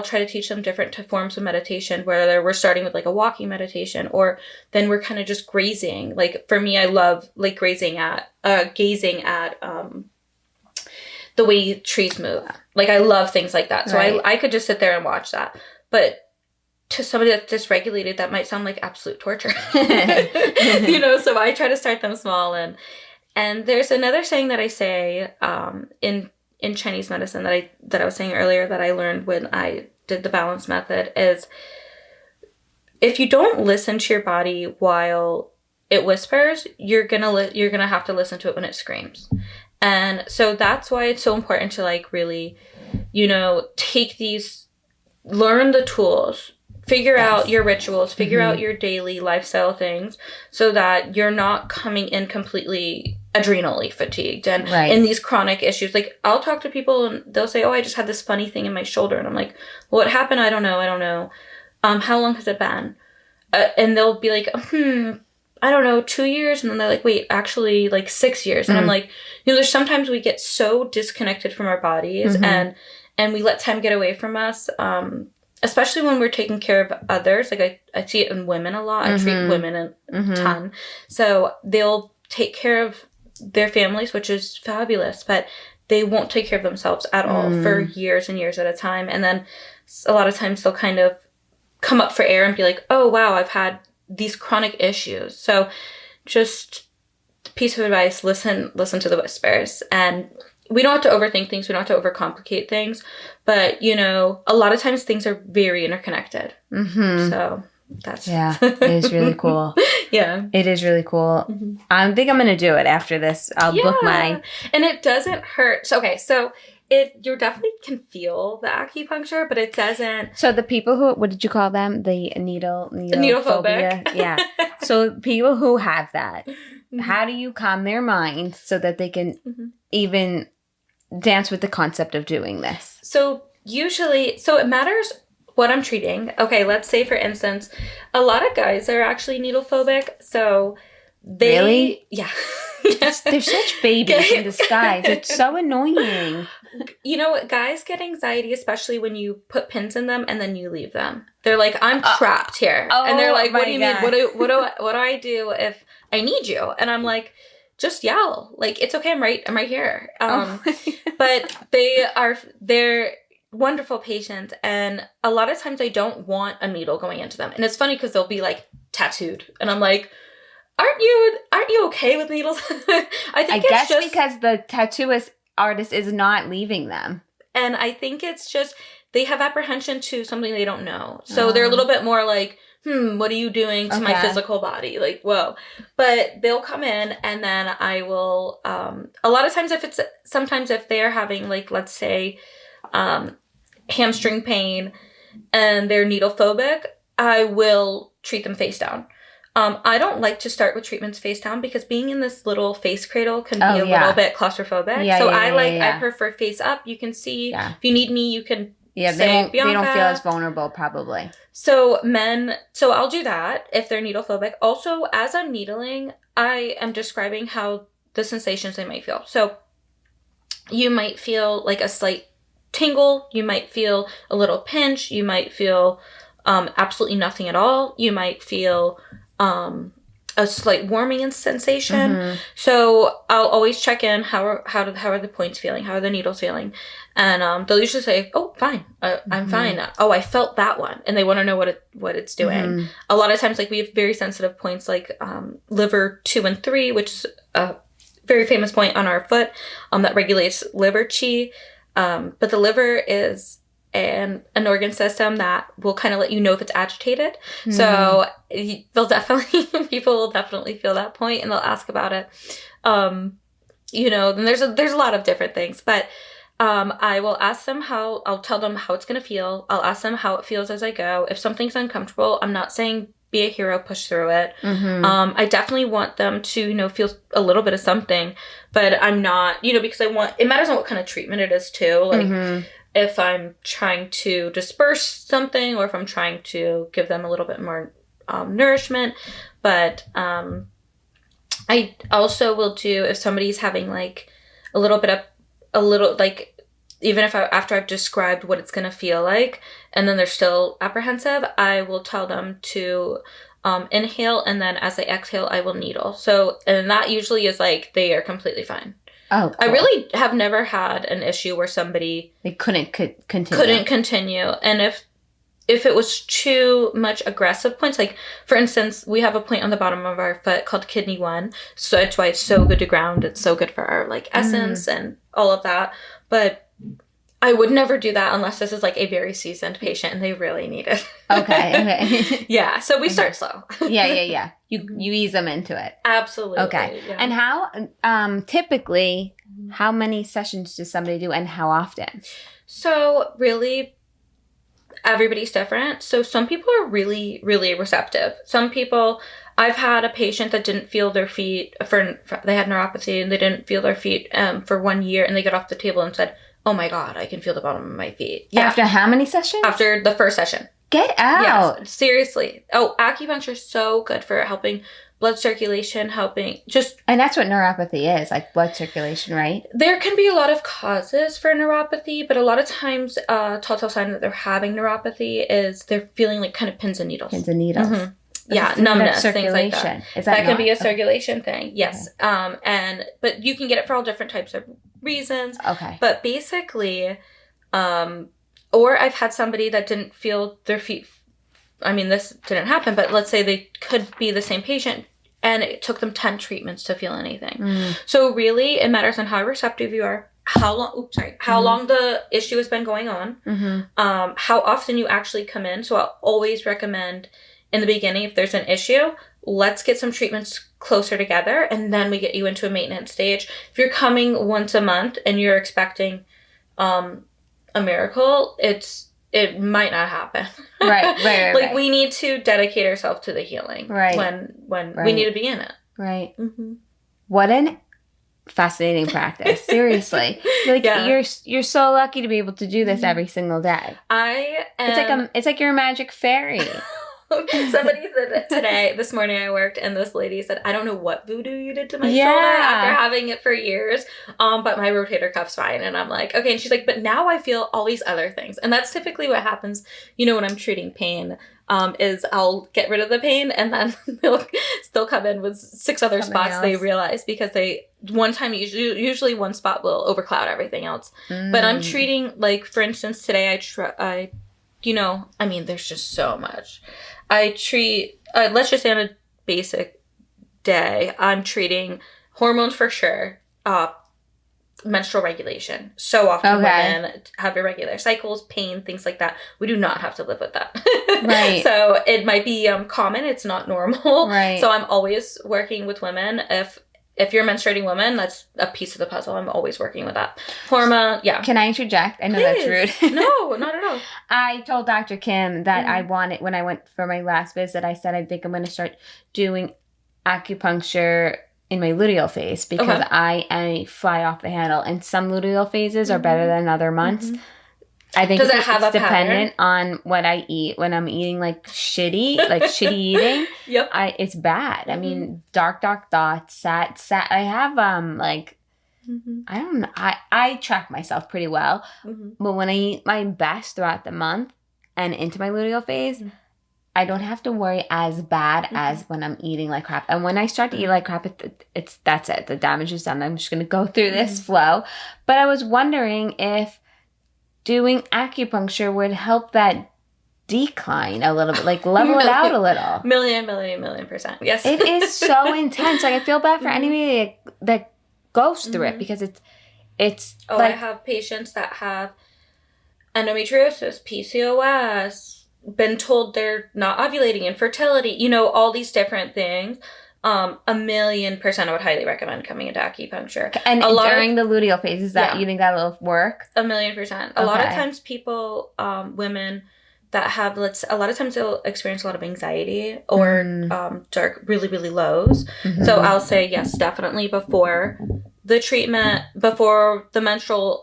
try to teach them different forms of meditation, whether we're starting with like a walking meditation, or then we're kind of just grazing. Like for me, I love like gazing at the way trees move. Like I love things like that. So I could just sit there and watch that. But to somebody that's dysregulated, that might sound like absolute torture. So I try to start them small. And there's another saying that I say in Chinese medicine that I was saying earlier that I learned when I did the balance method is, if you don't listen to your body while it whispers, you're gonna have to listen to it when it screams. And so that's why it's so important to like really, learn the tools, figure out your rituals, figure out your daily lifestyle things, so that you're not coming in completely adrenally fatigued and in these chronic issues. Like I'll talk to people and they'll say, oh, I just had this funny thing in my shoulder. And I'm like, well, what happened? I don't know. How long has it been? And they'll be like, I don't know, 2 years. And then they're like, wait, actually like 6 years. And I'm like, there's sometimes we get so disconnected from our bodies and we let time get away from us. Especially when we're taking care of others. Like I see it in women a lot. I treat women a ton. So they'll take care of their families, which is fabulous, but they won't take care of themselves at all for years and years at a time. And then a lot of times they'll kind of come up for air and be like, oh, wow, I've had these chronic issues. So just piece of advice, listen to the whispers. And we don't have to overthink things. We don't have to overcomplicate things. But, you know, a lot of times things are very interconnected. Mm-hmm. So that's... Yeah, it is really cool. Yeah. It is really cool. Mm-hmm. I think I'm going to do it after this. I'll book my... And it doesn't hurt. So, okay, so you definitely can feel the acupuncture, but it doesn't... So the people who... What did you call them? The needlephobic. Yeah. So people who have that, how do you calm their mind so that they can even dance with the concept of doing this? So usually... So it matters... what I'm treating. Okay, let's say, for instance, a lot of guys are actually needle phobic. So they... Really? Yeah. They're such babies in disguise. It's so annoying. You know, guys get anxiety, especially when you put pins in them and then you leave them. They're like, I'm trapped here. And they're like, what do you mean? What do I do if I need you? And I'm like, just yell. Like, it's okay. I'm right here. But they're wonderful patients, and a lot of times I don't want a needle going into them. And it's funny because they'll be like tattooed, and I'm like, aren't you okay with needles? I guess just because the tattooist artist is not leaving them, and I think it's just they have apprehension to something they don't know, so they're a little bit more like, what are you doing to my physical body? Like, whoa. But they'll come in, and then I will a lot of times sometimes if they're having, like, let's say hamstring pain and they're needle phobic, I will treat them face down. I don't like to start with treatments face down because being in this little face cradle can be a little bit claustrophobic. I prefer face up. You can see if you need me, you can say, they don't feel as vulnerable probably. So I'll do that if they're needle phobic. Also, as I'm needling, I am describing how the sensations they might feel. So you might feel like a slight tingle, you might feel a little pinch, you might feel absolutely nothing at all, you might feel a slight warming sensation. So I'll always check in, how are the points feeling, how are the needles feeling, and they'll usually say, oh, fine, I'm fine. Oh, I felt that one, and they want to know what it's doing. A lot of times, like, we have very sensitive points, like liver 2 and 3, which is a very famous point on our foot that regulates liver chi. But the liver is an organ system that will kind of let you know if it's agitated. So people will definitely feel that point, and they'll ask about it. You know, then there's a lot of different things, but I will ask them I'll tell them how it's going to feel. I'll ask them how it feels as I go. If something's uncomfortable, I'm not saying be a hero, push through it. I definitely want them to, you know, feel a little bit of something, but I'm not, you know, because it matters on what kind of treatment it is too. Like if I'm trying to disperse something, or if I'm trying to give them a little bit more nourishment. But I also will do, if somebody's having like even if after I've described what it's going to feel like, and then they're still apprehensive, I will tell them to inhale, and then as they exhale, I will needle. So, and that usually is like, they are completely fine. Oh, cool. I really have never had an issue where somebody... They couldn't continue. And if it was too much aggressive points, like, for instance, we have a point on the bottom of our foot called kidney 1. So that's why it's so good to ground. It's so good for our, like, essence and all of that. But I would never do that unless this is like a very seasoned patient and they really need it. Okay. Yeah. So we start slow. Yeah. You ease them into it. Absolutely. Okay. Yeah. And how, typically, how many sessions does somebody do, and how often? So really, everybody's different. So some people are really, really receptive. Some people, I've had a patient that didn't feel their feet they had neuropathy, and they didn't feel their feet for 1 year, and they got off the table and said, oh my God, I can feel the bottom of my feet. Yeah. After how many sessions? After the first session. Get out. Yes, seriously. Oh, acupuncture is so good for helping blood circulation, And that's what neuropathy is, like blood circulation, right? There can be a lot of causes for neuropathy, but a lot of times telltale sign that they're having neuropathy is they're feeling like kind of pins and needles. Pins and needles. yeah, numbness, things like that. Is that that can be a circulation thing. Yes. Okay. But you can get it for all different types of reasons. Okay. But basically, or I've had somebody that didn't feel their feet. I mean, this didn't happen, but let's say they could be the same patient and it took them 10 treatments to feel anything. So really, it matters on how receptive you are, how long the issue has been going on, how often you actually come in. So I'll always recommend in the beginning, if there's an issue, let's get some treatments closer together and then we get you into a maintenance stage. If you're coming once a month and you're expecting a miracle, it might not happen. Right. Like we need to dedicate ourselves to the healing. Right. When we need to be in it. Right. What an fascinating practice. Seriously. Like you're so lucky to be able to do this every single day. It's like you're a magic fairy. Somebody said this morning I worked and this lady said, I don't know what voodoo you did to my shoulder after having it for years, but my rotator cuff's fine. And I'm like, okay. And she's like, but now I feel all these other things. And that's typically what happens, when I'm treating pain, is I'll get rid of the pain and then they'll still come in with 6 other spots they realize because usually one spot will overcloud everything else. But I'm treating, like, for instance, today there's just so much. I treat, let's just say on a basic day, I'm treating hormones for sure, menstrual regulation. So often women have irregular cycles, pain, things like that. We do not have to live with that. Right. So it might be common. It's not normal. Right. So I'm always working with women. If you're a menstruating woman, that's a piece of the puzzle. I'm always working with that. Hormone, yeah. Can I interject? I know that's rude. No, not at all. I told Dr. Kim that I wanted, when I went for my last visit, I said, I think I'm going to start doing acupuncture in my luteal phase because I fly off the handle. And some luteal phases are better than other months. I think it's dependent on what I eat. When I'm eating like shitty eating, it's bad. I mean, dark thoughts, sad. I have I don't know. I track myself pretty well, but when I eat my best throughout the month and into my luteal phase, I don't have to worry as bad as when I'm eating like crap. And when I start to eat like crap, that's it. The damage is done. I'm just gonna go through this flow. But I was wondering if doing acupuncture would help that decline a little bit, like level it out a little. Million %. Yes. It is so intense. Like I feel bad for anybody that goes through it because it's I have patients that have endometriosis, PCOS, been told they're not ovulating, infertility, all these different things. 1,000,000% I would highly recommend coming into acupuncture. And during the luteal phase, is that you think that'll work? 1,000,000%. A lot of times people, women that have, a lot of times they'll experience a lot of anxiety or dark, really, really lows. So I'll say yes, definitely before the treatment, before the menstrual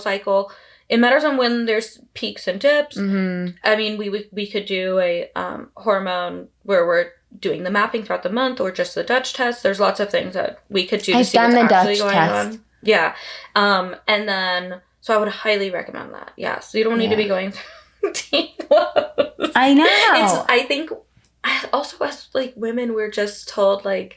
cycle. It matters on when there's peaks and dips. I mean, we could do a hormone where we're doing the mapping throughout the month or just the Dutch test. There's lots of things that we could do to see what's actually going on. Yeah. And then, so I would highly recommend that. Yeah. So you don't need to be going through deep lows. I know. I think also as women, we're just told I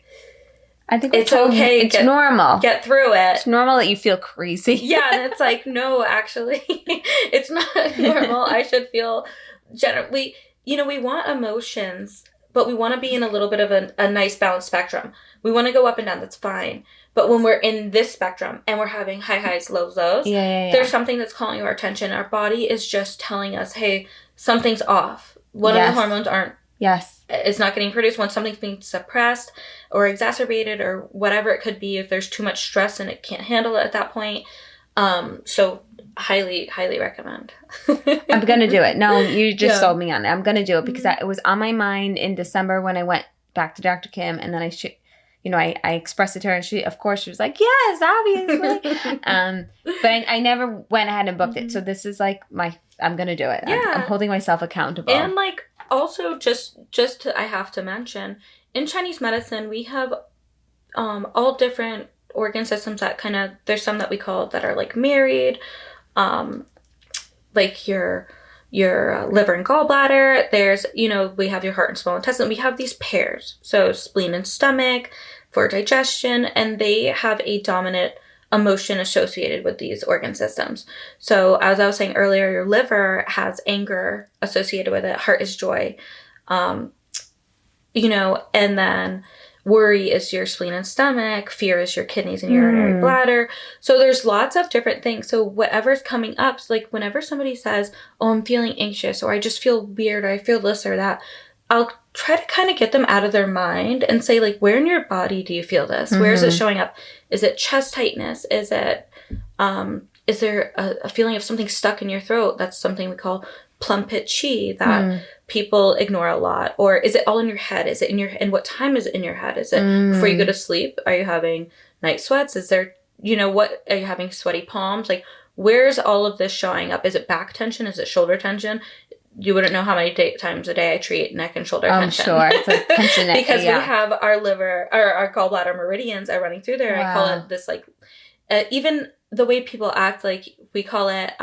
think it's okay. It's normal. Get through it. It's normal that you feel crazy. Yeah. And it's no, actually, it's not normal. I should feel generally, we want emotions, but we want to be in a little bit of a nice balanced spectrum. We want to go up and down. That's fine. But when we're in this spectrum and we're having high highs, lows, there's something that's calling our attention. Our body is just telling us, hey, something's off. One of the hormones is not getting produced. When something's being suppressed or exacerbated or whatever it could be, if there's too much stress and it can't handle it at that point. So highly recommend. I'm gonna do it. No, you just sold me on it. I'm gonna do it because it was on my mind in December when I went back to Dr. Kim, and then I expressed it to her, and she was like, yes, obviously. But I never went ahead and booked it. So this is I'm gonna do it. I'm holding myself accountable. And also just I have to mention, in Chinese medicine we have all different organ systems that there's some that we call that are married, your your liver and gallbladder. There's, we have your heart and small intestine. We have these pairs. So spleen and stomach for digestion, and they have a dominant emotion associated with these organ systems. So as I was saying earlier, your liver has anger associated with it. Heart is joy. And then worry is your spleen and stomach. Fear is your kidneys and urinary bladder. So there's lots of different things. So whatever's coming up, so like whenever somebody says, oh, I'm feeling anxious, or I just feel weird, or I feel this or that, I'll try to kind of get them out of their mind and say, like, where in your body do you feel this? Where is it showing up? Is it chest tightness? Is there a feeling of something stuck in your throat? That's something we call plum pit chi that people ignore a lot. Or is it all in your head? Is it in your, and what time is it in your head? Is it before you go to sleep? Are you having night sweats? Is there, what, are you having sweaty palms? Like, where's all of this showing up? Is it back tension? Is it shoulder tension? You wouldn't know how many times a day I treat neck and shoulder tension. I'm sure. It's like tension. Because we have our liver, or our gallbladder meridians are running through there. Wow. I call it this, like, even the way people act, like, we call it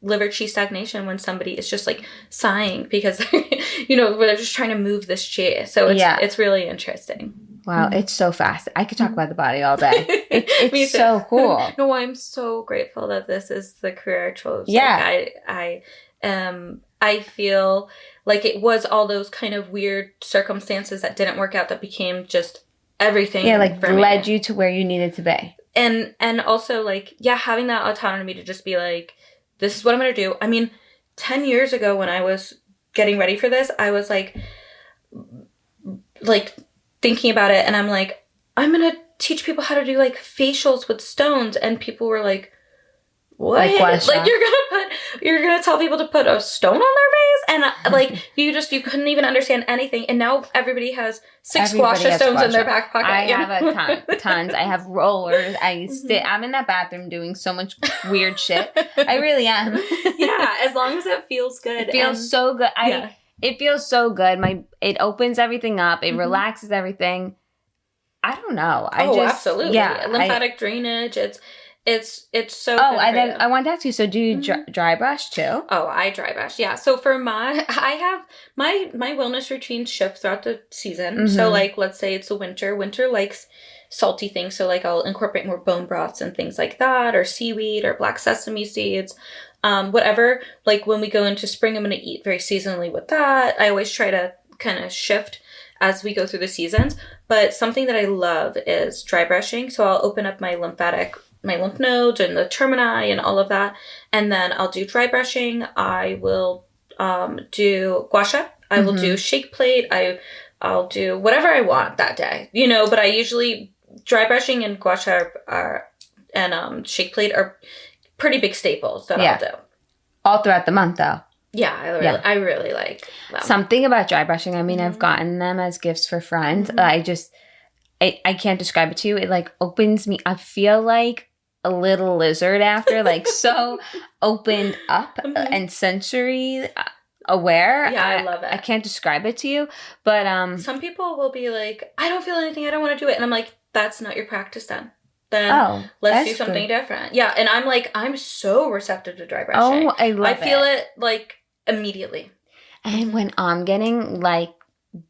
liver chi stagnation when somebody is just, like, sighing because, where they're just trying to move this chi. So it's really interesting. Wow, it's so fast. I could talk about the body all day. It's so cool. No, I'm so grateful that this is the career I chose. Yeah. Like, I feel like it was all those kind of weird circumstances that didn't work out that became just everything. Yeah, like led you to where you needed to be. And also, like, having that autonomy to just be like, this is what I'm going to do. I mean, 10 years ago when I was getting ready for this, I was like thinking about it, and I'm like, I'm going to teach people how to do, like, facials with stones. And people were like, what? Like you're gonna tell people to put a stone on their face? And like, you couldn't even understand anything. And now everybody has six squasha stones in their back pocket. I have tons. I have rollers. I'm in that bathroom doing so much weird shit. I really am. Yeah, as long as it feels good. It feels so good. It feels so good. It opens everything up. It relaxes everything. I don't know. Absolutely. Yeah, lymphatic drainage. It's so. Oh, I want to ask you. So, do you dry brush too? Oh, I dry brush. Yeah. So I have my wellness routine shift throughout the season. So, like, let's say it's the winter. Winter likes salty things. So, like, I'll incorporate more bone broths and things like that, or seaweed, or black sesame seeds, whatever. Like, when we go into spring, I'm going to eat very seasonally with that. I always try to kind of shift as we go through the seasons. But something that I love is dry brushing. So I'll open up my lymph nodes and the termini and all of that. And then I'll do dry brushing. I will do gua sha. I will do shake plate. I'll do whatever I want that day, but I usually, dry brushing and gua sha and shake plate are pretty big staples that I'll do. All throughout the month, though. Yeah, I really like them. Something about dry brushing. I mean, I've gotten them as gifts for friends. I can't describe it to you. It, like, opens me. I feel like a little lizard after, like, so opened up and sensory aware. Yeah, I love it. I can't describe it to you, but some people will be like, I don't feel anything. I don't want to do it, and I'm like, that's not your practice then. Then let's do something different. Yeah, and I'm like, I'm so receptive to dry brushing. Oh, I love it. I feel it like immediately. And when I'm getting, like,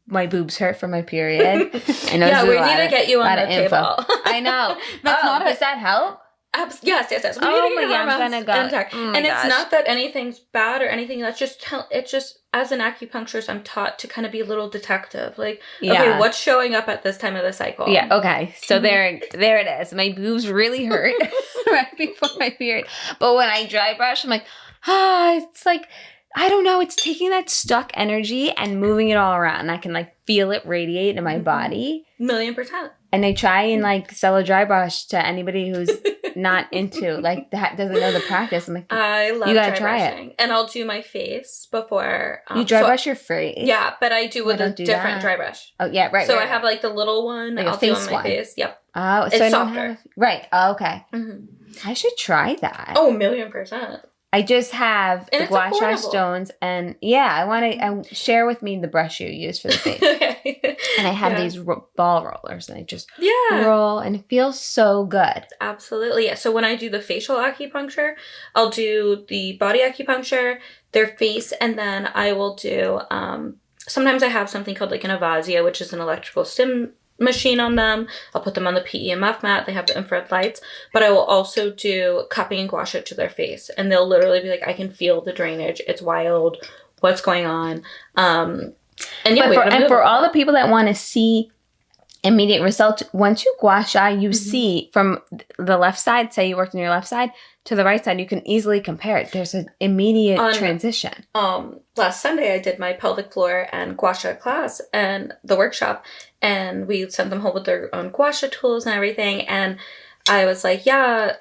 my boobs hurt from my period. I know. Yeah, we need to get you on the table. I know. Does that help? Yes. Oh my God, I'm gonna go. And it's not that anything's bad or anything. That's just it's just, as an acupuncturist, I'm taught to kind of be a little detective. Like, okay, what's showing up at this time of the cycle? Yeah. Okay. So there it is. My boobs really hurt right before my period, but when I dry brush, I'm like, it's like, I don't know. It's taking that stuck energy and moving it all around. I can, like, feel it radiate in my body. 1,000,000%. And they try and, like, sell a dry brush to anybody who's not into, like, that doesn't know the practice. I'm like, I love, you gotta try it. And I'll do my face before. You dry brush your face? Yeah, but I do with a different dry brush. Oh, yeah, right. So I have, like, the little one. Like I'll do on my face. Yep. Oh, it's so softer. Right. Oh, okay. I should try that. Oh, 1,000,000%. I just have And the it's gua sha affordable. stones, and I want to share with me the brush you use for the face. Okay. And I have Yeah. these ball rollers, and I just Yeah. roll, and it feels so good. Absolutely. Yeah. So when I do the facial acupuncture, I'll do the body acupuncture, their face, and then I will do, sometimes I have something called like an Avasia, which is an electrical stim machine on them. I'll put them on the PEMF mat. They have the infrared lights, but I will also do cupping and gua sha to their face, and they'll literally be like, I can feel the drainage. It's wild. What's going on? And yeah, and for all the people that want to see immediate results, once you gua sha, you see from the left side, say you worked on your left side, to the right side, you can easily compare it. There's an immediate transition. Last Sunday I did my pelvic floor and gua sha class and the workshop, and we sent them home with their own gua sha tools and everything, and I was like, yeah,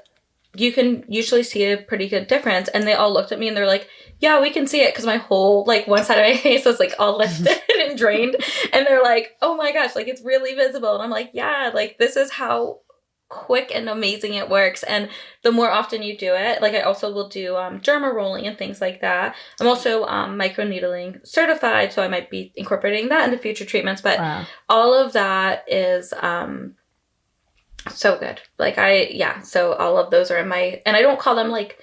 you can usually see a pretty good difference. And they all looked at me and they're like, yeah, we can see it, because my whole, like, one side of my face was like all lifted and drained, and they're like, oh my gosh, like, it's really visible. And I'm like, yeah, like, this is how quick and amazing it works. And the more often you do it, like, I also will do derma rolling and things like that. I'm also microneedling certified, so I might be incorporating that into future treatments, but all of that is so good. Like, so all of those are in my, and I don't call them like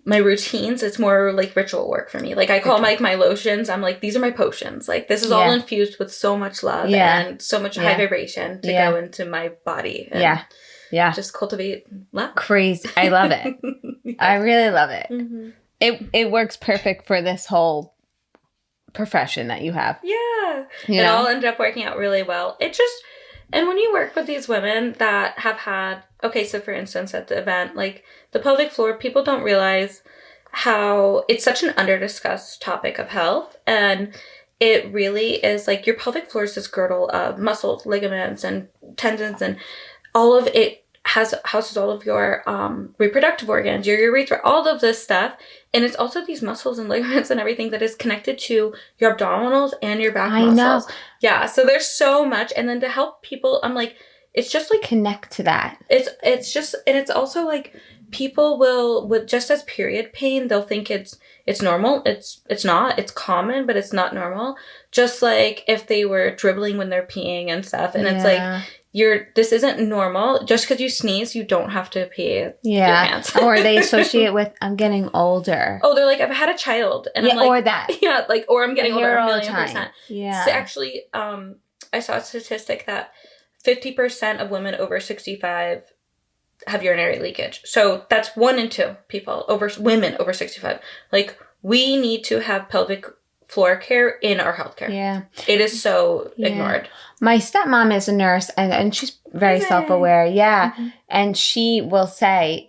my routines. It's more like ritual work for me. Like, I call my lotions, I'm like, these are my potions. Like, this is all infused with so much love and so much high vibration to go into my body. And just cultivate love. Crazy. I love it. I really love it. It works perfect for this whole profession that you have. Yeah. It all ended up working out really well. It just, and when you work with these women that have had, okay, so for instance, at the event, like the pelvic floor, people don't realize how it's such an under-discussed topic of health. And it really is like, your pelvic floor is this girdle of muscles, ligaments, and tendons, and all of it houses all of your reproductive organs, your urethra, all of this stuff. And it's also these muscles and ligaments and everything that is connected to your abdominals and your back muscles. Know. Yeah, so there's so much. And then to help people, I'm like, it's just like, connect to that. It's just, and it's also like, people will, with just as period pain, they'll think it's normal. It's not. It's common, but it's not normal. Just like if they were dribbling when they're peeing and stuff. And it's like, this isn't normal. Just because you sneeze, you don't have to pee your pants. Or they associate with, I'm getting older. Oh, they're like, I've had a child. And I'm like, or that. Yeah, like, or I'm getting older, 1,000,000%. Yeah. So actually, I saw a statistic that 50% of women over 65 have urinary leakage. So that's 1 in 2 women over 65. Like, we need to have pelvic floor care in our healthcare. Yeah. It is so ignored. My stepmom is a nurse, and she's very self-aware. Yeah. Mm-hmm. And she will say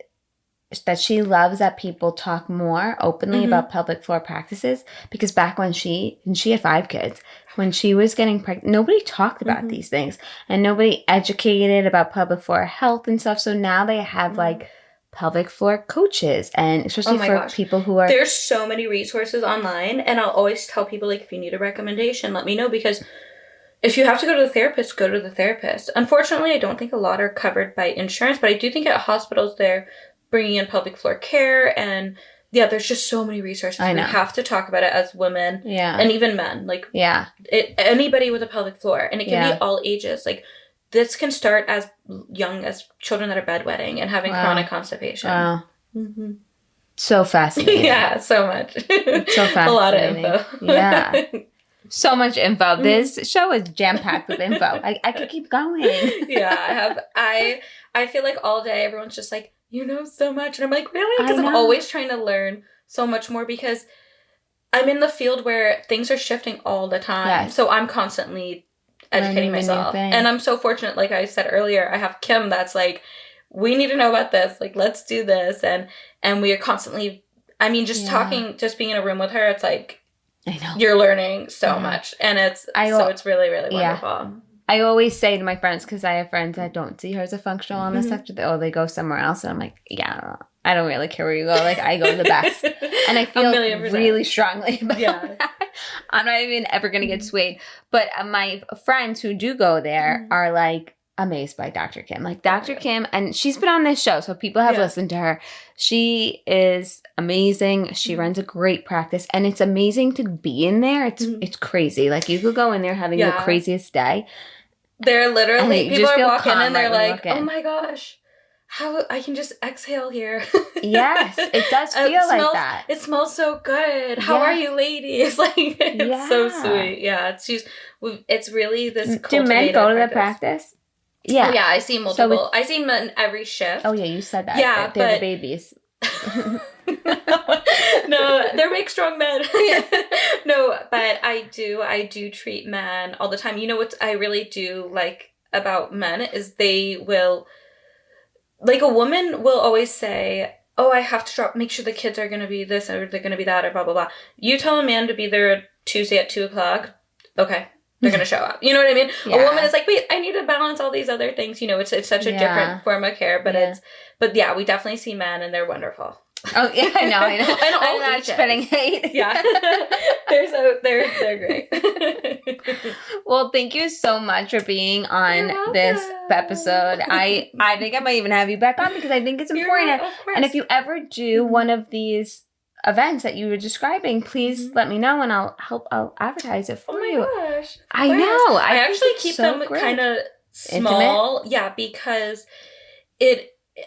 that she loves that people talk more openly about pelvic floor practices, because back when she had 5 kids, when she was getting pregnant, nobody talked about these things, and nobody educated about pelvic floor health and stuff. So now they have like pelvic floor coaches, and especially for people who are... There's so many resources online, and I'll always tell people, like, if you need a recommendation, let me know, because if you have to go to the therapist, go to the therapist. Unfortunately, I don't think a lot are covered by insurance, but I do think at hospitals they're bringing in pelvic floor care, and there's just so many resources. We have to talk about it as women, and even men. Like, anybody with a pelvic floor, and it can be all ages. Like, this can start as young as children that are bedwetting and having chronic constipation. Wow. Mm-hmm. So fascinating. So much. So fascinating. A lot of info. Yeah. So much info. This show is jam-packed with info. I could keep going. I feel like all day everyone's just like, you know so much. And I'm like, really? Because I'm always trying to learn so much more, because I'm in the field where things are shifting all the time. Yes. So I'm constantly educating myself. And I'm so fortunate, like I said earlier, I have Kim that's like, we need to know about this. Like, let's do this. And we are constantly, I mean, just talking, just being in a room with her, it's like, I know. You're learning so much. And it's really, really wonderful. I always say to my friends, because I have friends that don't see her as a functional on the sector, they go somewhere else. And I'm like, I don't really care where you go. Like, I go to the best. And I feel really strongly about that. I'm not even ever going to get swayed. But my friends who do go there are like, amazed by Dr. Kim. Like Dr. Kim, and she's been on this show, so people have listened to her. She is amazing. She runs a great practice, and it's amazing to be in there. It's crazy. Like you could go in there having the craziest day. They're literally, people are walking in and they're like, oh my gosh, how I can just exhale here. Yes, it does feel like that. It smells so good. How are you ladies? Like, it's so sweet. Yeah, it's really this cultivated. Do men go to the practice? Yeah. Oh, yeah, I see multiple. I see men every shift. Oh, yeah, you said that. Yeah, they're the babies. No, they're big, strong men. No, but I do treat men all the time. You know what I really do like about men is they will, like a woman will always say, oh, I have to make sure the kids are going to be this or they're going to be that or blah, blah, blah. You tell a man to be there Tuesday at 2:00. Okay. They're going to show up. You know what I mean? Yeah. A woman is like, wait, I need to balance all these other things. You know, it's such a different form of care, but we definitely see men and they're wonderful. Oh, yeah, I know. And I'm not spreading hate. Yeah. They're great. Well, thank you so much for being on this episode. I think I might even have you back on because I think it's important. Of course. And if you ever do one of these events that you were describing, please let me know and I'll advertise it for you. Oh my gosh. I know. I actually keep them kind of small. Intimate? Yeah, because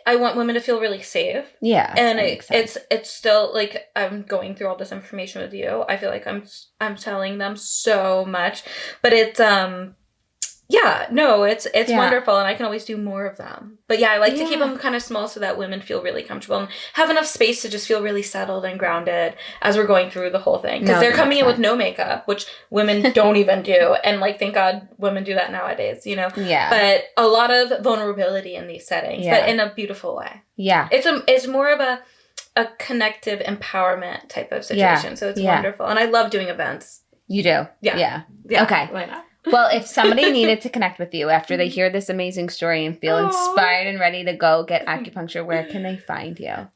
I want women to feel really safe. Yeah. And it's still like I'm going through all this information with you. I feel like I'm telling them so much. But it's it's wonderful and I can always do more of them. But yeah, I like to keep them kind of small so that women feel really comfortable and have enough space to just feel really settled and grounded as we're going through the whole thing. Because they're coming in with no makeup, which women don't even do. And like, thank God women do that nowadays, you know? Yeah. But a lot of vulnerability in these settings, but in a beautiful way. Yeah. It's more of a connective empowerment type of situation. Yeah. So it's wonderful. And I love doing events. You do? Yeah. Okay. Why not? Well, if somebody needed to connect with you after they hear this amazing story and feel inspired and ready to go get acupuncture, where can they find you?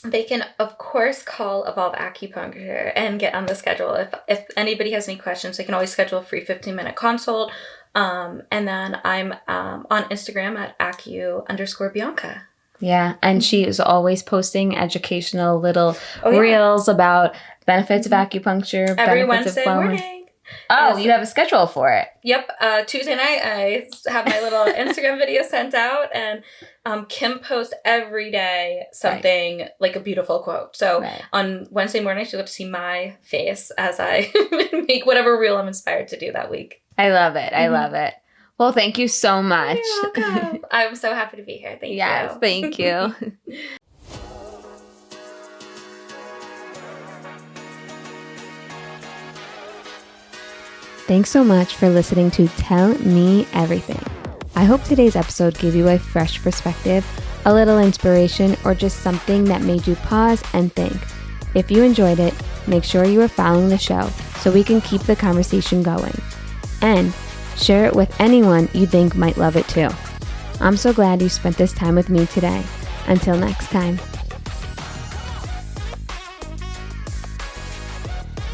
They can, of course, call Evolve Acupuncture and get on the schedule. If anybody has any questions, they can always schedule a free 15-minute consult. And then I'm on Instagram at acu_Bianca. Yeah, and she is always posting educational little reels about benefits of acupuncture, every benefits Wednesday of wellness. Morning. Oh, you have a schedule for it. Yep. Tuesday night, I have my little Instagram video sent out, and Kim posts every day something like a beautiful quote. So on Wednesday morning, you'll get to see my face as I make whatever reel I'm inspired to do that week. I love it. I love it. Well, thank you so much. You're welcome. I'm so happy to be here. Thank you. Yes, thank you. Thanks so much for listening to Tell Me Everything. I hope today's episode gave you a fresh perspective, a little inspiration, or just something that made you pause and think. If you enjoyed it, make sure you are following the show so we can keep the conversation going. And share it with anyone you think might love it too. I'm so glad you spent this time with me today. Until next time.